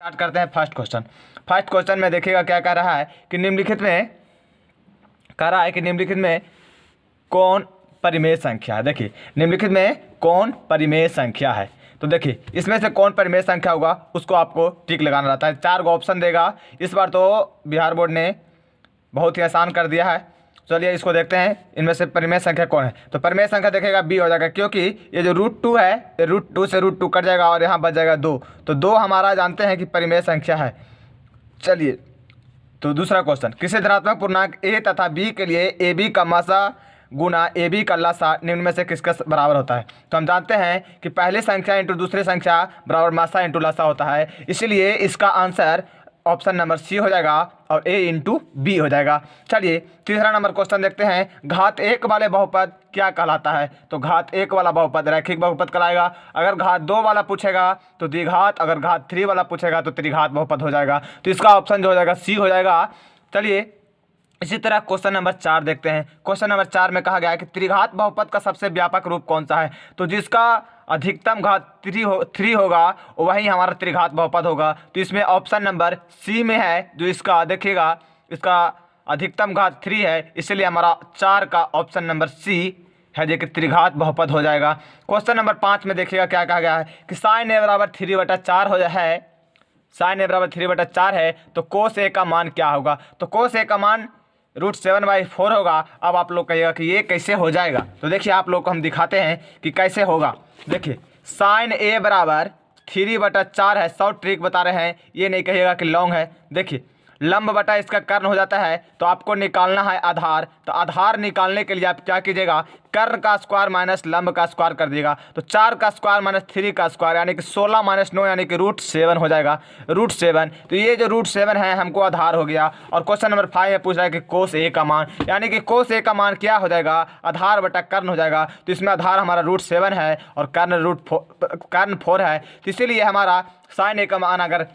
Start करते हैं first question. First question में देखिएगा क्या कह रहा है कि निम्नलिखित में कौन परिमेय संख्या है। देखिए निम्नलिखित में कौन परिमेय संख्या है, तो देखिए इसमें से कौन परिमेय संख्या होगा उसको आपको टिक लगाना रहता है। 4 गो ऑप्शन देगा। इस बार तो बिहार बोर्ड ने बहुत ही आसान कर दिया है। चलिए इसको देखते हैं, इनमें से परिमेय संख्या कौन है। तो परिमेय संख्या देखिएगा बी हो जाएगा, क्योंकि ये जो √2 है, ये √2 से √2 कट जाएगा और यहाँ बच जाएगा 2। तो 2 हमारा जानते हैं कि परिमेय संख्या है। चलिए तो दूसरा क्वेश्चन, किसी धनात्मक पूर्णांक ए तथा बी के लिए ए बी का मासा गुना ए बी का लसा निम्न में से किसका बराबर होता है। तो हम जानते हैं कि पहली संख्या इंटू दूसरी संख्या बराबर मासा इंटू लसा होता है, इसीलिए इसका आंसर ऑप्शन नंबर सी हो जाएगा और ए इंटू बी हो जाएगा। चलिए तीसरा नंबर क्वेश्चन देखते हैं, घात 1 वाले बहुपद क्या कहलाता है। तो घात 1 वाला बहुपद रैखिक बहुपद कहलाएगा। अगर घात 2 वाला पूछेगा तो द्विघात, अगर घात 3 वाला पूछेगा तो त्रिघात बहुपद हो जाएगा। तो इसका ऑप्शन जो हो जाएगा सी हो जाएगा। चलिए इसी तरह क्वेश्चन नंबर 4 देखते हैं। क्वेश्चन नंबर 4 में कहा गया है कि त्रिघात बहुपद का सबसे व्यापक रूप कौन सा है। तो जिसका अधिकतम घात 3 होगा वही हमारा त्रिघात बहुपद होगा। तो इसमें ऑप्शन नंबर सी में है, जो इसका देखिएगा इसका अधिकतम घात 3 है, इसलिए हमारा 4 का ऑप्शन नंबर सी है जो कि त्रिघात बहुपद हो जाएगा। क्वेश्चन नंबर 5 में देखिएगा क्या कहा गया है कि साइन ए बराबर 3/4 हो है, साइन ए बराबर 3/4 है, तो कोस ए का मान क्या होगा। तो कोस ए का मान √7/4 होगा। अब आप लोग कहिएगा कि ये कैसे हो जाएगा, तो देखिए आप लोग को हम दिखाते हैं कि कैसे होगा। देखिए साइन ए बराबर 3/4 है, शॉर्ट ट्रिक बता रहे हैं, ये नहीं कहिएगा कि लॉन्ग है। देखिए लंब बटा इसका कर्ण हो जाता है, तो आपको निकालना है आधार। तो आधार निकालने के लिए आप क्या कीजिएगा, कर्ण का स्क्वायर माइनस लंब का स्क्वायर कर दिएगा। तो 4 का स्क्वायर माइनस 3 का स्क्वायर यानी कि 16 - 9 यानी कि √7 हो जाएगा, √7। तो ये जो √7 है हमको आधार हो गया। और क्वेश्चन नंबर 5 में पूछ रहा है कि कोस ए का मान, यानी कि कोस ए का मान क्या हो जाएगा, आधार बटा कर्ण हो जाएगा। तो इसमें आधार हमारा √7 है और कर्ण 4 है। तो इसीलिए हमारा साइन ए का मान, अगर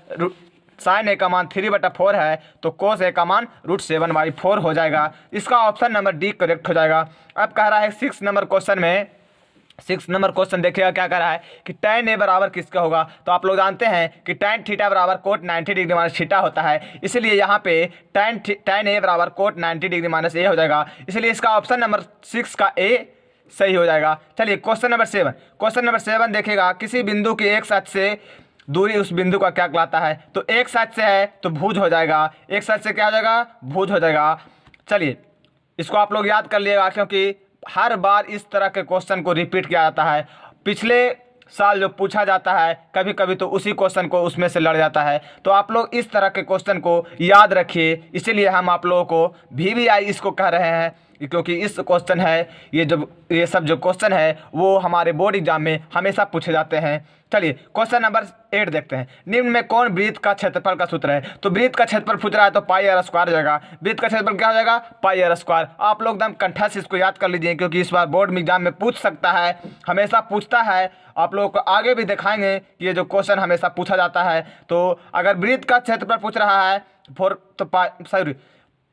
साइन ए का मान 3/4 है तो कोस ए का मान √7/4 हो जाएगा। इसका ऑप्शन नंबर डी करेक्ट हो जाएगा। अब कह रहा है 6 नंबर क्वेश्चन में, 6 नंबर क्वेश्चन देखिएगा क्या कह रहा है कि tan ए बराबर किसका होगा। तो आप लोग जानते हैं कि tan थीटा बराबर कोट 90 डिग्री माइनस थीटा होता है, इसलिए यहाँ पे tan ए बराबर कोट 90 डिग्री माइनस ए हो जाएगा। इसलिए इसका ऑप्शन नंबर 6 का ए सही हो जाएगा। चलिए क्वेश्चन नंबर 7 देखिएगा, किसी बिंदु के एक साथ से दूरी उस बिंदु का क्या कहलाता है। तो एक साइड से है तो भुज हो जाएगा, एक साइड से क्या हो जाएगा, भुज हो जाएगा। चलिए इसको आप लोग याद कर लिएगा, क्योंकि हर बार इस तरह के क्वेश्चन को रिपीट किया जाता है। पिछले साल जो पूछा जाता है कभी कभी तो उसी क्वेश्चन को उसमें से लड़ जाता है। तो आप लोग इस तरह के क्वेश्चन को याद रखिए, इसीलिए हम आप लोगों को VVI इसको कह रहे हैं, क्योंकि इस क्वेश्चन है ये सब जो क्वेश्चन है वो हमारे बोर्ड एग्जाम में हमेशा पूछे जाते हैं। चलिए क्वेश्चन नंबर 8 देखते हैं, निम्न में कौन वृत्त का क्षेत्रफल का सूत्र है। तो वृत्त का क्षेत्रफल पूछ रहा है तो πr² हो जाएगा। वृत्त का क्षेत्रफल क्या हो जाएगा, πr²। आप लोग एकदम कंठा से इसको याद कर लीजिए, क्योंकि इस बार बोर्ड में एग्जाम में पूछ सकता है, हमेशा पूछता है। आप लोगों को आगे भी दिखाएंगे कि ये जो क्वेश्चन हमेशा पूछा जाता है। तो अगर वृत्त का क्षेत्रफल पूछ रहा है तो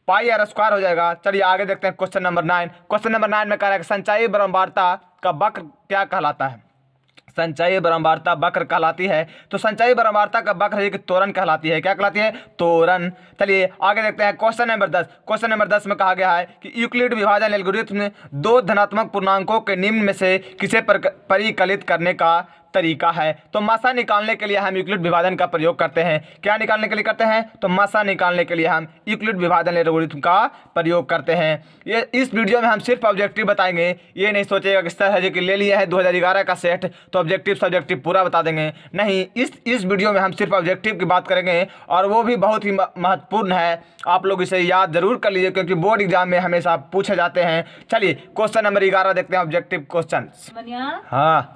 πr² हो जाएगा। चलिए आगे देखते हैं क्वेश्चन नंबर 9। क्वेश्चन नंबर 9 में कह रहा है कि संचायी बारंबारता का वक्र क्या कहलाता है। संचायी बारंबारता वक्र कहलाती है। तो संचायी बारंबारता का वक्र है कि त्वरण कहलाती है। क्या कहलाती है, त्वरण। चलिए आगे देखते हैं क्वेश्चन नंबर 10। क्वेश्चन नंबर 10 में कहा गया है कि यूक्लिड विभाजन एल्गोरिथ्म में 2 धनात्मक पूर्णांकों के निम्न में से किसे परिकलित करने का तरीका है। तो मासा निकालने के लिए हम यूक्लिड विभाजन का प्रयोग करते हैं। क्या निकालने के लिए करते हैं, तो मासा निकालने के लिए हम यूक्लिड विभाजन एल्गोरिथ्म का प्रयोग करते हैं। ये इस वीडियो में हम सिर्फ ऑब्जेक्टिव बताएंगे, ये नहीं सोचेगा किस तरह है कि ले लिया है 2011 का सेट तो ऑब्जेक्टिव सब्जेक्टिव पूरा बता देंगे, नहीं। इस वीडियो में हम सिर्फ ऑब्जेक्टिव की बात करेंगे और वो भी बहुत ही महत्वपूर्ण है। आप लोग इसे याद जरूर कर लीजिए, क्योंकि बोर्ड एग्जाम में हमेशा पूछे जाते हैं। चलिए क्वेश्चन नंबर 11 देखते हैं, ऑब्जेक्टिव क्वेश्चन। हाँ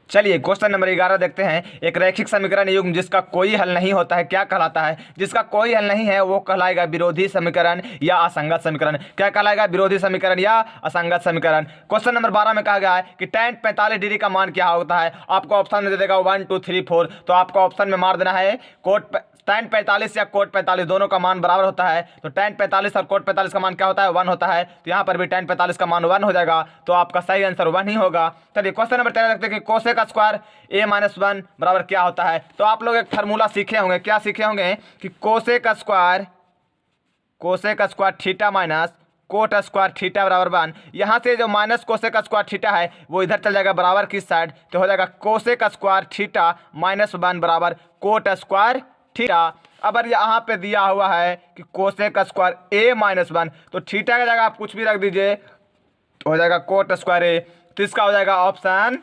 चलिए क्वेश्चन नंबर 11 देखते हैं, एक रैखिक समीकरण युग्म जिसका कोई हल नहीं होता है क्या कहलाता है। जिसका कोई हल नहीं है वो कहलाएगा विरोधी समीकरण या असंगत समीकरण। क्या कहलाएगा, विरोधी समीकरण या असंगत समीकरण। क्वेश्चन नंबर 12 में कहा गया है कि tan 45 डिग्री का मान क्या होता है। आपको ऑप्शन में दे देगा 1 2 3 4, तो आपको ऑप्शन में मार देना है tan 45 या कोट 45 दोनों का मान बराबर होता है। तो tan 45 और कोट 45 का मान क्या होता है, 1 होता है। तो यहाँ पर भी tan 45 का मान 1 हो जाएगा, तो आपका सही आंसर 1 ही होगा। चलिए क्वेश्चन नंबर 13 देखते हैं कि कोसे कोसेक स्क्वायर ए माइनस वन बराबर क्या होता है। तो आप लोग एक फार्मूला सीखे होंगे, क्या सीखे होंगे कि cosec square theta minus cot square theta बराबर वन। यहाँ से जो माइनस कोसेक स्क्वायर थीटा है वो इधर चल जाएगा बराबर किस साइड, तो हो जाएगा cosec square theta minus one बराबर कोट स्क्वायर थीटा। अब यहाँ पे दिया हुआ है कि कोसेक स्क्वायर ए माइनस वन, तो थीटा की जगह आप कुछ भी रख दीजिए तो हो जाएगा कोट स्क्वायर ए। तो इसका हो जाएगा ऑप्शन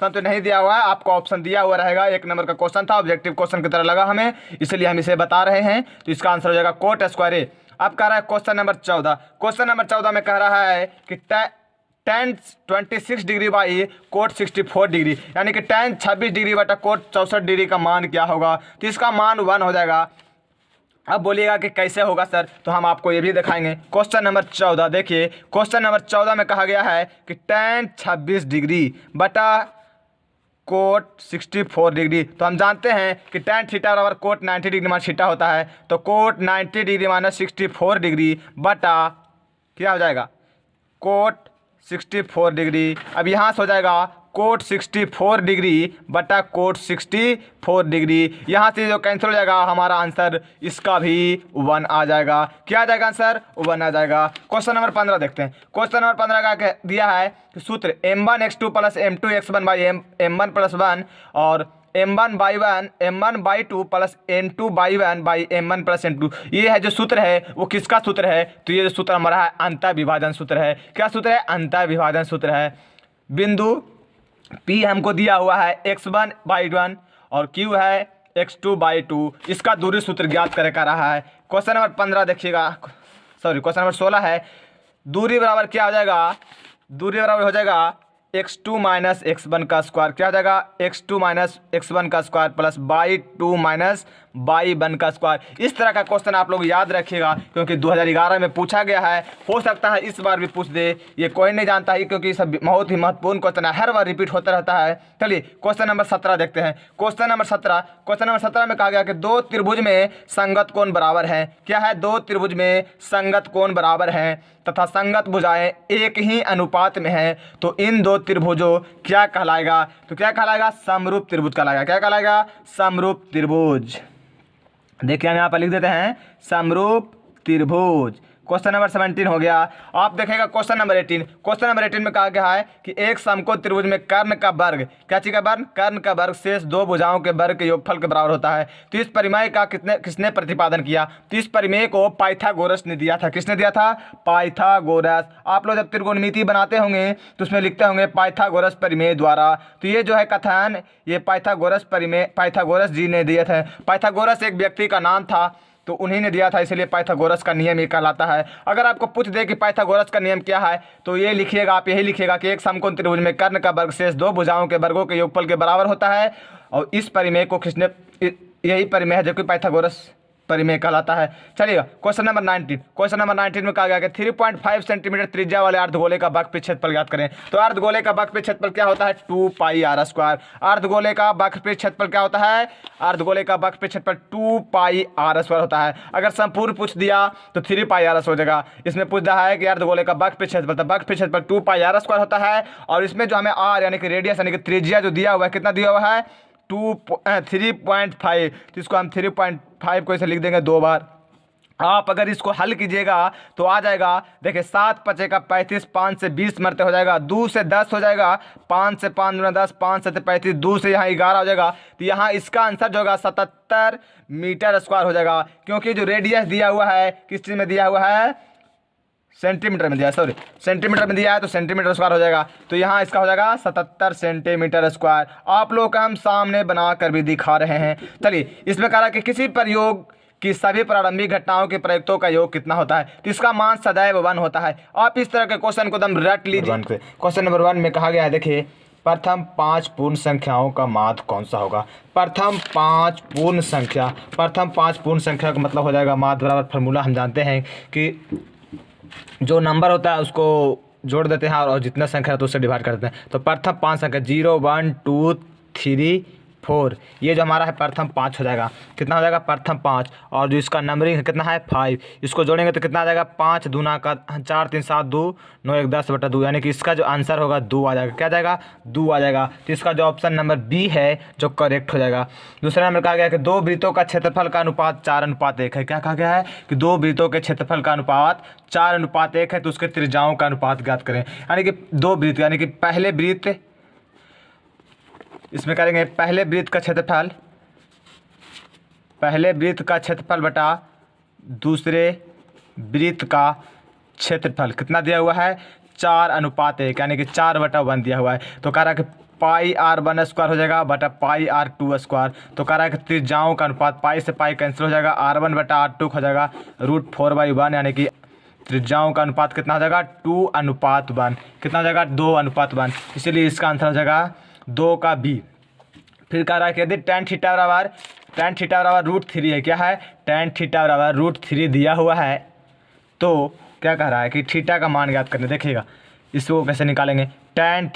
तो नहीं दिया हुआ है, आपको ऑप्शन दिया हुआ रहेगा। 1 नंबर का क्वेश्चन था, ऑब्जेक्टिव क्वेश्चन की तरह लगा हमें, इसलिए हम इसे बता रहे हैं। तो इसका आंसर हो जाएगा कोट स्क्वायर ए। अब कह रहा है क्वेश्चन नंबर 14। क्वेश्चन नंबर 14 में कह रहा है कि tan 26 degree by cot 64 degree, यानी कि tan 26 डिग्री बटा कोट 64 डिग्री का मान क्या होगा। तो इसका मान 1 हो जाएगा। अब बोलिएगा कि कैसे होगा सर, तो हम आपको ये भी दिखाएंगे। क्वेश्चन नंबर 14 देखिए, क्वेश्चन नंबर 14 में कहा गया है कि tan 26 डिग्री बटा कोट 64 डिग्री। तो हम जानते हैं कि tan थीटा बराबर कोट 90 डिग्री माइनस थीटा होता है। तो कोट 90 डिग्री माइनस 64 डिग्री बटा क्या हो जाएगा कोट 64 डिग्री। अब यहाँ से हो जाएगा कोट 64 डिग्री बटा कोट 64 डिग्री। यहाँ से जो कैंसिल हो जाएगा हमारा आंसर इसका भी 1 आ जाएगा। क्या आ जाएगा आंसर, 1 आ जाएगा। क्वेश्चन नंबर 15 देखते हैं। क्वेश्चन नंबर 15 का दिया है कि सूत्र m1x2 plus m2x1 by m1 plus 1 और m1/2 plus n2/1 by m1 plus n2, ये है जो सूत्र है वो किसका सूत्र है। तो ये जो सूत्र हमारा है अंतर विभाजन सूत्र है। क्या सूत्र है, अंतर विभाजन सूत्र है। बिंदु P हमको दिया हुआ है x1/1 और Q है x2/2, इसका दूरी सूत्र ज्ञात करे का रहा है। क्वेश्चन नंबर 15 देखिएगा, सॉरी क्वेश्चन नंबर 16 है। दूरी बराबर क्या हो जाएगा, दूरी बराबर हो जाएगा x2 माइनस x1 का स्क्वायर। क्या हो जाएगा x2 माइनस x1 का square plus y2 minus y1 का स्क्वायर। इस तरह का क्वेश्चन आप लोग याद रखिएगा क्योंकि 2011 में पूछा गया है, हो सकता है इस बार भी पूछ दे, ये कोई नहीं जानता है क्योंकि सब बहुत ही महत्वपूर्ण क्वेश्चन है, हर बार रिपीट होता रहता है। चलिए क्वेश्चन नंबर 17 देखते हैं। क्वेश्चन नंबर 17 में कहा गया कि दो त्रिभुज में संगत कोण बराबर है। क्या है, दो त्रिभुज में संगत कोण बराबर है तथा संगत भुजाएं एक ही अनुपात में है, तो इन दो त्रिभुजों क्या कहलाएगा। तो क्या कहलाएगा, समरूप त्रिभुज कहलाएगा। क्या कहलाएगा, समरूप त्रिभुज। देखिए हम यहाँ पर लिख देते हैं समरूप त्रिभुज। क्वेश्चन नंबर 17 हो गया। आप देखेगा क्वेश्चन नंबर 18। क्वेश्चन नंबर 18 में कहा गया है कि एक समकोण त्रिभुज में कर्ण का वर्ग, क्या चीज का वर्ग, कर्ण का वर्ग शेष दो भुजाओं के वर्ग के योगफल के बराबर होता है। तो इस परिमेय का किसने प्रतिपादन किया। तो इस परिमेय को पाइथागोरस ने दिया था। किसने दिया था, पाइथागोरस। आप लोग जब त्रिकोणमिति बनाते होंगे तो उसमें लिखते होंगे पाइथागोरस परिमेय द्वारा। तो ये जो है कथन ये पाइथागोरस परिमेय पाइथागोरस जी ने दिए थे। पाइथागोरस एक व्यक्ति का नाम था तो उन्हीं ने दिया था, इसलिए पाइथागोरस का नियम ये कहलाता है। अगर आपको पूछ दे कि पाइथागोरस का नियम क्या है तो ये लिखिएगा, आप यही लिखिएगा कि एक समकोण त्रिभुज में कर्ण का वर्ग शेष दो भुजाओं के वर्गों के योगफल के बराबर होता है। और इस परिमेय को किसने, यही परिमेय है जो कि पाइथागोरस परिमेय कहलाता है। चलिएगा क्वेश्चन नंबर 19। क्वेश्चन नंबर 19 में कहा गया कि 3.5 सेंटीमीटर त्रिज्या वाले अर्धगोले का वक्र क्षेत्रफल ज्ञात करें। तो अर्धगोले का वक्र क्षेत्रफल क्या होता है, 2πr²। अर्धगोले का वक्र क्षेत्रफल क्या होता है, अर्धगोले का वक्र क्षेत्रफल 2πr² होता है। अगर संपूर्ण पूछ दिया तो 3πr हो जाएगा। इसमें पूछ रहा है कि अर्धगोले का वक्र क्षेत्रफल, तो वक्र क्षेत्रफल 2πr² होता है। और इसमें जो हमें r यानी कि रेडियस यानी कि त्रिज्या जो दिया हुआ है, कितना दिया हुआ है 3.5, तो इसको हम 3.5 को ऐसे लिख देंगे 2 बार। आप अगर इसको हल कीजिएगा तो आ जाएगा, देखिए 7 × 5 = 35, 5 से 20 मरते हो जाएगा, 2 से 10 हो जाएगा, 5 से 5 × 10, 5 से 35, 2 से यहाँ 11 हो जाएगा। तो यहाँ इसका आंसर जो होगा 77 मीटर स्क्वायर हो जाएगा। क्योंकि जो रेडियस दिया हुआ है किस चीज़ में दिया हुआ है, सेंटीमीटर में दिया है, सॉरी सेंटीमीटर में दिया है, तो सेंटीमीटर स्क्वायर हो जाएगा। तो यहाँ इसका हो जाएगा 77 सेंटीमीटर स्क्वायर। आप लोग का हम सामने बना कर भी दिखा रहे हैं। चलिए इसमें कहा कि किसी प्रयोग की सभी प्रारंभिक घटनाओं के प्रयुक्तों का योग कितना होता है, तो इसका मान सदैव 1 होता है। आप इस तरह के क्वेश्चन को एकदम रट लीजिए। क्वेश्चन नंबर 1 में कहा गया है, देखिए प्रथम 5 पूर्ण संख्याओं का माध्य कौन सा होगा। प्रथम 5 पूर्ण संख्या, प्रथम 5 पूर्ण संख्या का मतलब हो जाएगा माध्य बराबर फार्मूला हम जानते हैं कि जो नंबर होता है उसको जोड़ देते हैं और जितना संख्या है तो उससे डिवाइड करते हैं। तो प्रथम 5 संख्या 0 1 2 3 4, ये जो हमारा है प्रथम 5 हो जाएगा। कितना हो जाएगा? प्रथम 5। और जो इसका नंबरिंग है कितना है? 5। इसको जोड़ेंगे तो कितना आ जाएगा? 5 दूना का 4 3 7 2 9 1 10/2, यानी कि इसका जो आंसर होगा 2 आ जाएगा। क्या आ जाएगा? 2 आ जाएगा। तो इसका जो ऑप्शन नंबर बी है जो करेक्ट हो जाएगा। दूसरा नंबर कहा गया कि दो वृत्तों का क्षेत्रफल का अनुपात 4:1 है। क्या कहा गया है? कि दो वृत्तों के क्षेत्रफल का अनुपात 4:1 है, तो उसके त्रिज्याओं का अनुपात ज्ञात करें। यानी कि दो वृत्त, यानी कि पहले वृत्त, इसमें करेंगे पहले वृत्त का क्षेत्रफल, पहले वृत्त का क्षेत्रफल बटा दूसरे वृत्त का क्षेत्रफल कितना दिया हुआ है? 4:1, यानी कि 4/1 दिया हुआ है। तो कह रहा है कि πr1² हो जाएगा बटा πr2²। तो कह रहा है कि त्रिज्याओं का अनुपात, पाई से पाई कैंसिल हो जाएगा, r1/r2 हो जाएगा √4/1, यानी कि त्रिज्याओं का अनुपात कितना हो जाएगा? 2:1। कितना हो जाएगा? 2:1। इसीलिए इसका आंसर हो जाएगा 2 का बी। फिर कह रहा है कि यदि tan θ बराबर √3 है। क्या है? tan θ बराबर √3 दिया हुआ है, तो क्या कह रहा है कि थीटा का मान ज्ञात करने। देखिएगा इसको कैसे निकालेंगे। tan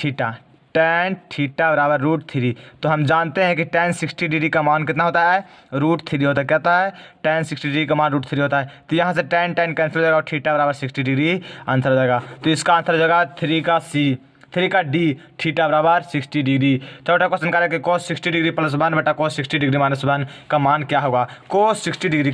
θ बराबर √3, तो हम जानते हैं कि tan 60 डिग्री का मान कितना होता है? √3 होता है। क्या होता है? tan 60 डिग्री का मान √3 होता है। तो यहाँ से tan कैंसिल हो जाएगा और थीटा बराबर 60 डिग्री आंसर हो जाएगा। तो इसका आंसर हो जाएगा 3 का सी, 3 का डी, थीटा बराबर 60 डिग्री। चौथा क्वेश्चन कह रहा है कि cos 60 डिग्री + 1 बटा cos 60 डिग्री - 1 का मान क्या होगा? cos 60 डिग्री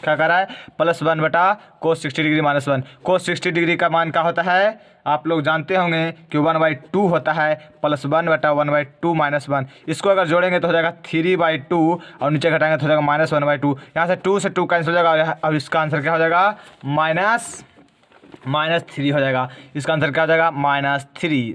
क्या कर रहा है? +1 बटा cos 60 डिग्री - 1। cos 60 डिग्री का मान क्या होता है? आप लोग जानते होंगे कि 1/2 होता है, +1 बटा 1/2 - 1। इसको अगर जोड़ेंगे तो हो जाएगा 3/2 और नीचे घटाएंगे तो हो जाएगा -1/2। यहाँ से 2 से 2 कैंसिल हो जाएगा और इसका आंसर क्या हो जाएगा? -3 हो जाएगा। इसका आंसर क्या हो जाएगा? -3।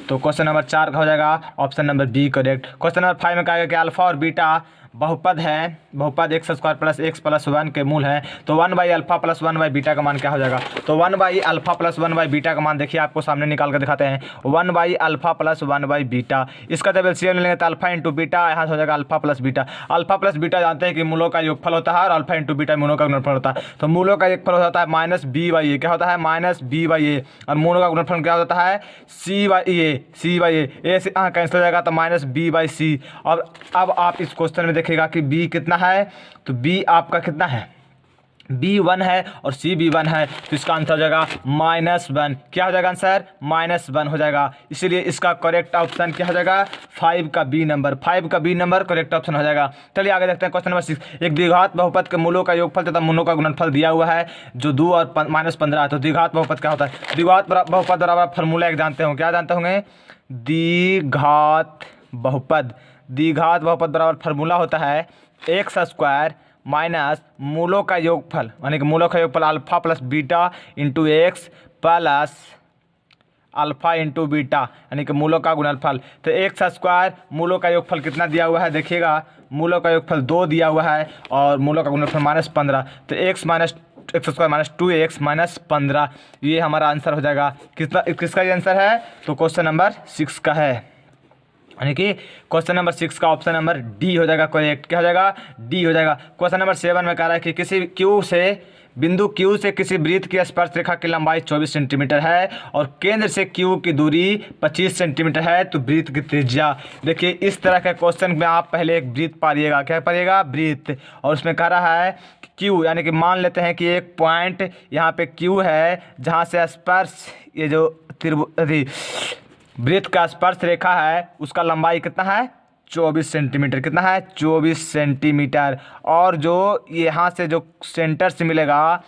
तो क्वेश्चन नंबर 4 का हो जाएगा option number B correct. Question number 5 में कहा गया कि अल्फा और बीटा बहुपद है, बहुपद x² + x + 1 के मूल हैं, तो 1/α + 1/β का मान क्या हो जाएगा? तो 1/α + 1/β का मान देखिए आपको सामने निकाल कर दिखाते हैं। 1/α + 1/β, इसका जब एलसीएम लेंगे तो अल्फा इंटू बीटा, यहाँ से हो जाएगा alpha plus beta. Alpha plus beta जानते हैं कि मूलों का योगफल होता है और अल्फा इंटू बीटा मूलों का गुणनफल होता है। तो मूलों का योगफल होता है -b/a। क्या होता है? -b/a। और मूलों का गुणनफल क्या होता है? c/a। a से यहाँ कैंसिल हो जाएगा तो -b/c। और अब आप इस क्वेश्चन में देखिएगा कि b कितना है, तो b आपका कितना है? b 1 है और c भी 1 है, तो इसका आंसर हो जाएगा -1। क्या हो जाएगा आंसर? -1 हो जाएगा। इसीलिए इसका करेक्ट ऑप्शन क्या हो जाएगा? 5 का बी नंबर, 5 का बी नंबर करेक्ट ऑप्शन हो जाएगा। चलिए आगे देखते हैं क्वेश्चन नंबर 6। एक द्विघात बहुपद के मूलों का योगफल तथा मूलों का गुणनफल दिया हुआ है जो 2 और -15 है। तो द्विघात बहुपद क्या होता है? द्विघात बहुपद बराबर फार्मूला एक जानते होंगे। क्या जानते होंगे? द्विघात बहुपद बराबर फार्मूला होता है x² माइनस मूलों का योगफल, यानी कि मूलों का योगफल alpha plus beta into x plus alpha into beta, यानी कि मूलों का गुणनफल। तो x² मूलों का योगफल कितना दिया हुआ है? देखिएगा मूलों का योगफल 2 दिया हुआ है और मूलों का गुणनफल -15। तो x² - 2x - 15, ये हमारा आंसर हो जाएगा। किसका ये आंसर है? तो क्वेश्चन नंबर 6 का है, यानी कि क्वेश्चन नंबर 6 का ऑप्शन नंबर डी हो जाएगा करेक्ट। क्या हो जाएगा? डी हो जाएगा। क्वेश्चन नंबर 7 में कह रहा है कि किसी बिंदु Q से किसी वृत्त की स्पर्श रेखा की लंबाई 24 सेंटीमीटर है और केंद्र से Q की दूरी 25 सेंटीमीटर है, तो वृत्त की त्रिज्या। देखिए इस तरह के क्वेश्चन में आप पहले एक वृत्त पारिएगा। क्या पारिएगा? वृत्त। और उसमें कह रहा है कि Q, यानी कि मान लेते हैं कि एक पॉइंट यहाँ पे Q है जहाँ से स्पर्श, ये जो वृत्त का स्पर्श रेखा है उसका लंबाई कितना है? 24 सेंटीमीटर। कितना है? 24 सेंटीमीटर। और जो यहाँ से जो सेंटर से मिलेगा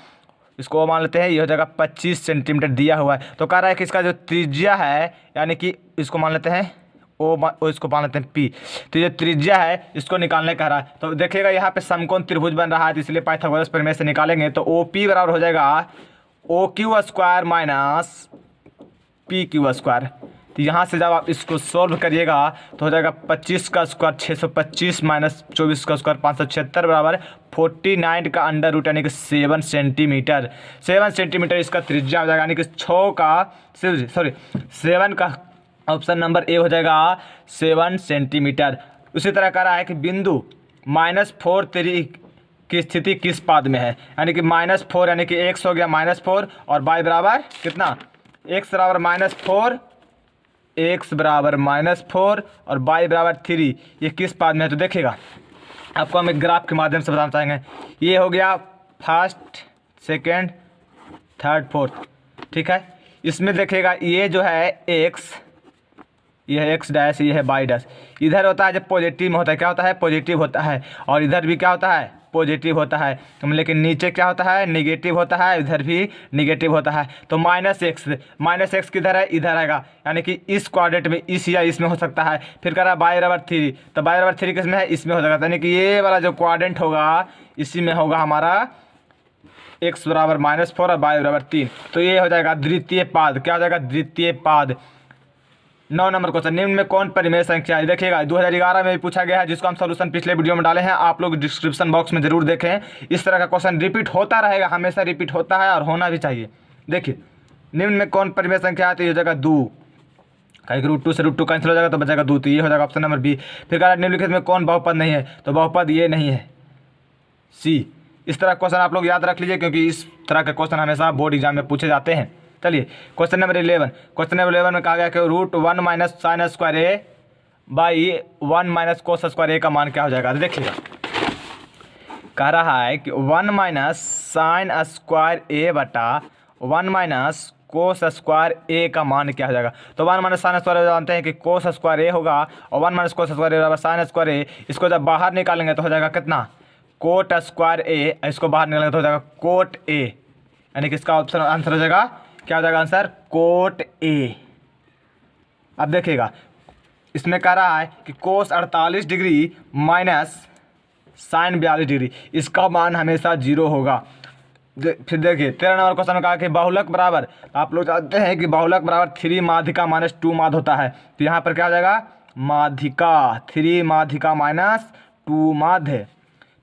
इसको मान लेते हैं ये हो जाएगा 25 सेंटीमीटर दिया हुआ है। तो कह रहा है कि इसका जो त्रिज्या है, यानी कि इसको मान लेते हैं ओ, इसको मान लेते हैं पी। तो ये त्रिज्या है, इसको निकालने कह रहा है। तो देखिएगा यहाँ पे समकोण त्रिभुज बन रहा है, तो इसलिए पाइथागोरस प्रमेय से निकालेंगे तो OP बराबर हो जाएगा OQ² माइनस PQ²। तो यहाँ से जब आप इसको सॉल्व करिएगा तो हो जाएगा 25 का स्क्वायर 625 माइनस 24 का स्क्वायर 576 बराबर 49 का अंडर रूट, यानी कि 7 सेंटीमीटर। 7 सेंटीमीटर इसका त्रिज्या हो जाएगा, यानी कि 7 का ऑप्शन नंबर ए हो जाएगा 7 सेंटीमीटर। उसी तरह कह रहा है कि बिंदु -4 की स्थिति किस पाद में है? यानी कि -4, यानी कि x हो गया -4 और y बराबर कितना? x बराबर -4, x बराबर -4 और y बराबर 3, ये किस पाद में है? तो देखिएगा आपको हम एक ग्राफ के माध्यम से बताना चाहेंगे। ये हो गया फर्स्ट, सेकेंड, थर्ड, फोर्थ, ठीक है। इसमें देखिएगा ये जो है x, ये है x डैश, ये है y डैश। इधर होता है जब पॉजिटिव में होता है, क्या होता है? पॉजिटिव होता है। और इधर भी क्या होता है? पॉजिटिव होता है। लेकिन नीचे क्या होता है? निगेटिव होता है। इधर भी निगेटिव होता है। तो -x किधर है? इधर आएगा, यानी कि इस क्वाड्रेंट में, इस या इसमें हो सकता है। फिर कह रहा है y बराबर 3, तो y बराबर 3 किस में है? इसमें हो जाएगा, यानी कि ये वाला जो क्वाड्रेंट होगा इसी में होगा हमारा x बराबर -4 और y बराबर 3। तो ये हो जाएगा द्वितीय पाद। क्या हो जाएगा? द्वितीय पाद। 9 नंबर क्वेश्चन, निम्न में कौन परिमेय संख्या है? देखिएगा 2011 में भी पूछा गया है, जिसको हम सॉल्यूशन पिछले वीडियो में डाले हैं, आप लोग डिस्क्रिप्शन बॉक्स में जरूर देखें। इस तरह का क्वेश्चन रिपीट होता रहेगा, हमेशा रिपीट होता है और होना भी चाहिए। देखिए निम्न में कौन परिमेय संख्या है? तो ये हो जाएगा 2, कहीं √2 से √2 कैंसिल हो जाएगा तो बचेगा 2, तो ये हो जाएगा ऑप्शन नंबर बी। फिर कहा निम्नलिखित में कौन बहुपद नहीं है? तो बहुपद ये नहीं है, सी। इस तरह क्वेश्चन आप लोग याद रख लीजिए, क्योंकि इस तरह के क्वेश्चन हमेशा बोर्ड एग्जाम में पूछे जाते हैं। चलिए क्वेश्चन नंबर 11। क्वेश्चन नंबर 11 में कहा गया कि √1 - sin square A by 1 - cos square A का मान क्या हो जाएगा? तो देखिएगा कह रहा है कि 1 - sin स्क्वायर ए बटा 1 - cos स्क्वायर ए का मान क्या हो जाएगा? तो 1 - sin स्क्वायर जानते हैं कि cos स्क्वायर ए होगा, और 1 - cos स्क्वायर ए बराबर sin स्क्वायर ए। इसको जब बाहर निकालेंगे तो हो जाएगा कितना? कोट स्क्वायर ए। इसको बाहर निकालेंगे तो हो जाएगा कोट ए, यानी कि इसका ऑप्शन आंसर हो जाएगा, क्या हो जाएगा आंसर? Cot A. अब देखिएगा इसमें कह रहा है कि कोस 48 डिग्री माइनस साइन 42 डिग्री, इसका मान हमेशा 0 होगा। फिर देखिए 13 नंबर क्वेश्चन में कहा कि बाहुलक बराबर, आप लोग जानते हैं कि बाहुलक बराबर 3 माध्यिका माइनस 2 माध्य होता है। तो यहाँ पर क्या हो जाएगा? माध्यिका, 3 माध्यिका माइनस 2 माध्य।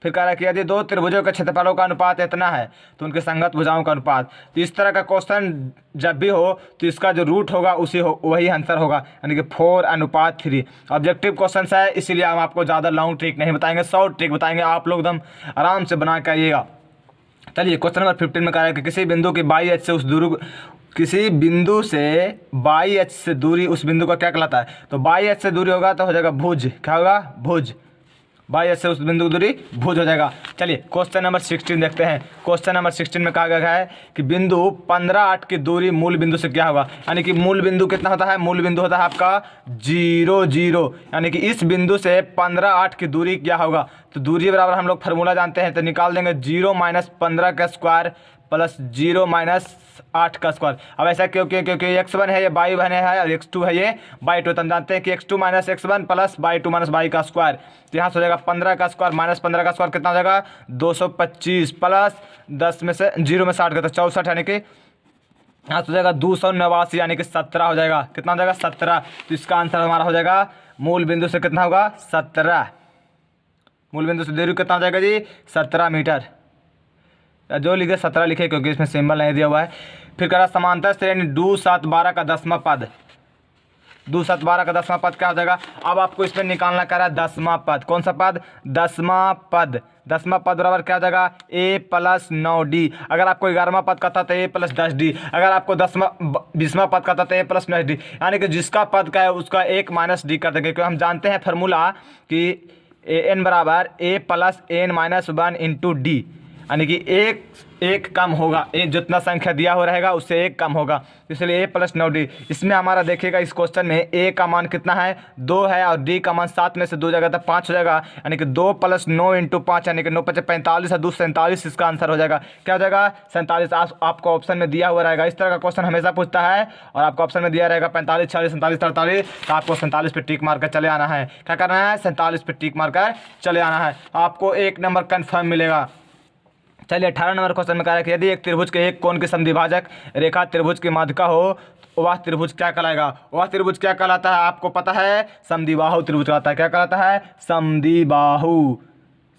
फिर कह रहा है कि यदि दो त्रिभुजों के क्षेत्रफलों का अनुपात इतना है तो उनके संगत भुजाओं का अनुपात। तो इस तरह का क्वेश्चन जब भी हो तो इसका जो रूट होगा वही आंसर होगा, यानी कि 4:3। ऑब्जेक्टिव क्वेश्चन है, इसीलिए हम आपको ज़्यादा लॉन्ग ट्रिक नहीं बताएंगे, शॉर्ट ट्रिक बताएंगे, आप लोग एकदम आराम से बना के आइएगा। चलिए क्वेश्चन नंबर 15 में कह रहा है कि किसी बिंदु की बाई एच से उस दूरी, किसी बिंदु से बाई एच से दूरी उस बिंदु का क्या कहलाता है? तो बाई एच से दूरी होगा तो हो जाएगा भुज। क्या होगा? भुज। बाई एच से उस बिंदु की दूरी भुज हो जाएगा। चलिए क्वेश्चन नंबर 16 देखते हैं। क्वेश्चन नंबर 16 में कहा गया है कि बिंदु 15-8 की दूरी मूल बिंदु से क्या होगा? यानी कि मूल बिंदु कितना होता है? मूल बिंदु होता है आपका 0, 0, यानी कि इस बिंदु से 15-8 की दूरी क्या होगा? तो दूरी बराबर हम लोग फार्मूला जानते हैं, तो निकाल देंगे 0 - 15 का स्क्वायर प्लस 0 - 8 का स्क्वायर। अब ऐसा क्योंकि x1 है ये y1 है और x2 है ये y2। तो हम जानते हैं कि x2 - x1 plus y2 - y का स्क्वायर। तो यहाँ से हो जाएगा 15 का स्क्वायर माइनस 15 का स्क्वायर कितना हो जाएगा? 225 प्लस 10 में से 0 में 60 का तो 64, यानी कि यहाँ से हो जाएगा 289, यानी कि 17 हो जाएगा। कितना हो जाएगा? 17। तो इसका आंसर हमारा हो जाएगा मूल बिंदु से कितना होगा? 17। मूल बिंदु से दूरी कितना हो जाएगा जी? 17 मीटर। जो लिखे 17 लिखे, क्योंकि इसमें सिंबल नहीं दिया हुआ है। फिर कह रहा समांतर श्रेणी 2, 7, 12 का 10वां पद। 2, 7, 12 का 10वां पद क्या हो जाएगा? अब आपको इसमें निकालना कह रहा है 10वां पद। कौन सा पद? 10वां पद। 10वां पद बराबर क्या हो जाएगा? a + 9d। अगर आपको 11वां पद कहता तो a + 10d। अगर आपको 20वां पद कहता तो a + 9d, यानी कि जिसका पद का है उसका 1 - d कर देंगे, क्योंकि हम जानते हैं फार्मूला कि an बराबर a + n - 1 × d, यानी कि एक कम होगा, एक जितना संख्या दिया हो रहेगा उससे एक कम होगा, इसलिए a + 9d। इसमें हमारा देखिएगा इस क्वेश्चन में a का मान कितना है? 2 है, और d का मान 7 में से 2 जाएगा तो 5 हो जाएगा, यानी कि 2 + 9 × 5, यानी कि 9 × 5 = 45 और 2 47, इसका आंसर हो जाएगा। क्या हो जाएगा? 47। आपको ऑप्शन में दिया हुआ रहेगा। इस तरह का क्वेश्चन हमेशा पूछता है और आपको ऑप्शन में दिया रहेगा 45, 46, 47, 43। तो आपको 47 पे टिक मारकर चले आना है। क्या करना है? 47 पे टिक मारकर चले आना है, आपको 1 नंबर कन्फर्म मिलेगा। चलिए 18 नंबर क्वेश्चन में कह रहा है कि यदि एक त्रिभुज के एक कोण के समद्विभाजक रेखा त्रिभुज की माध्यिका हो तो वह त्रिभुज क्या कहलाएगा? वह त्रिभुज क्या कहलाता है? आपको पता है, समद्विबाहु त्रिभुज कहलाता है। क्या कहलाता है? समद्विबाहु।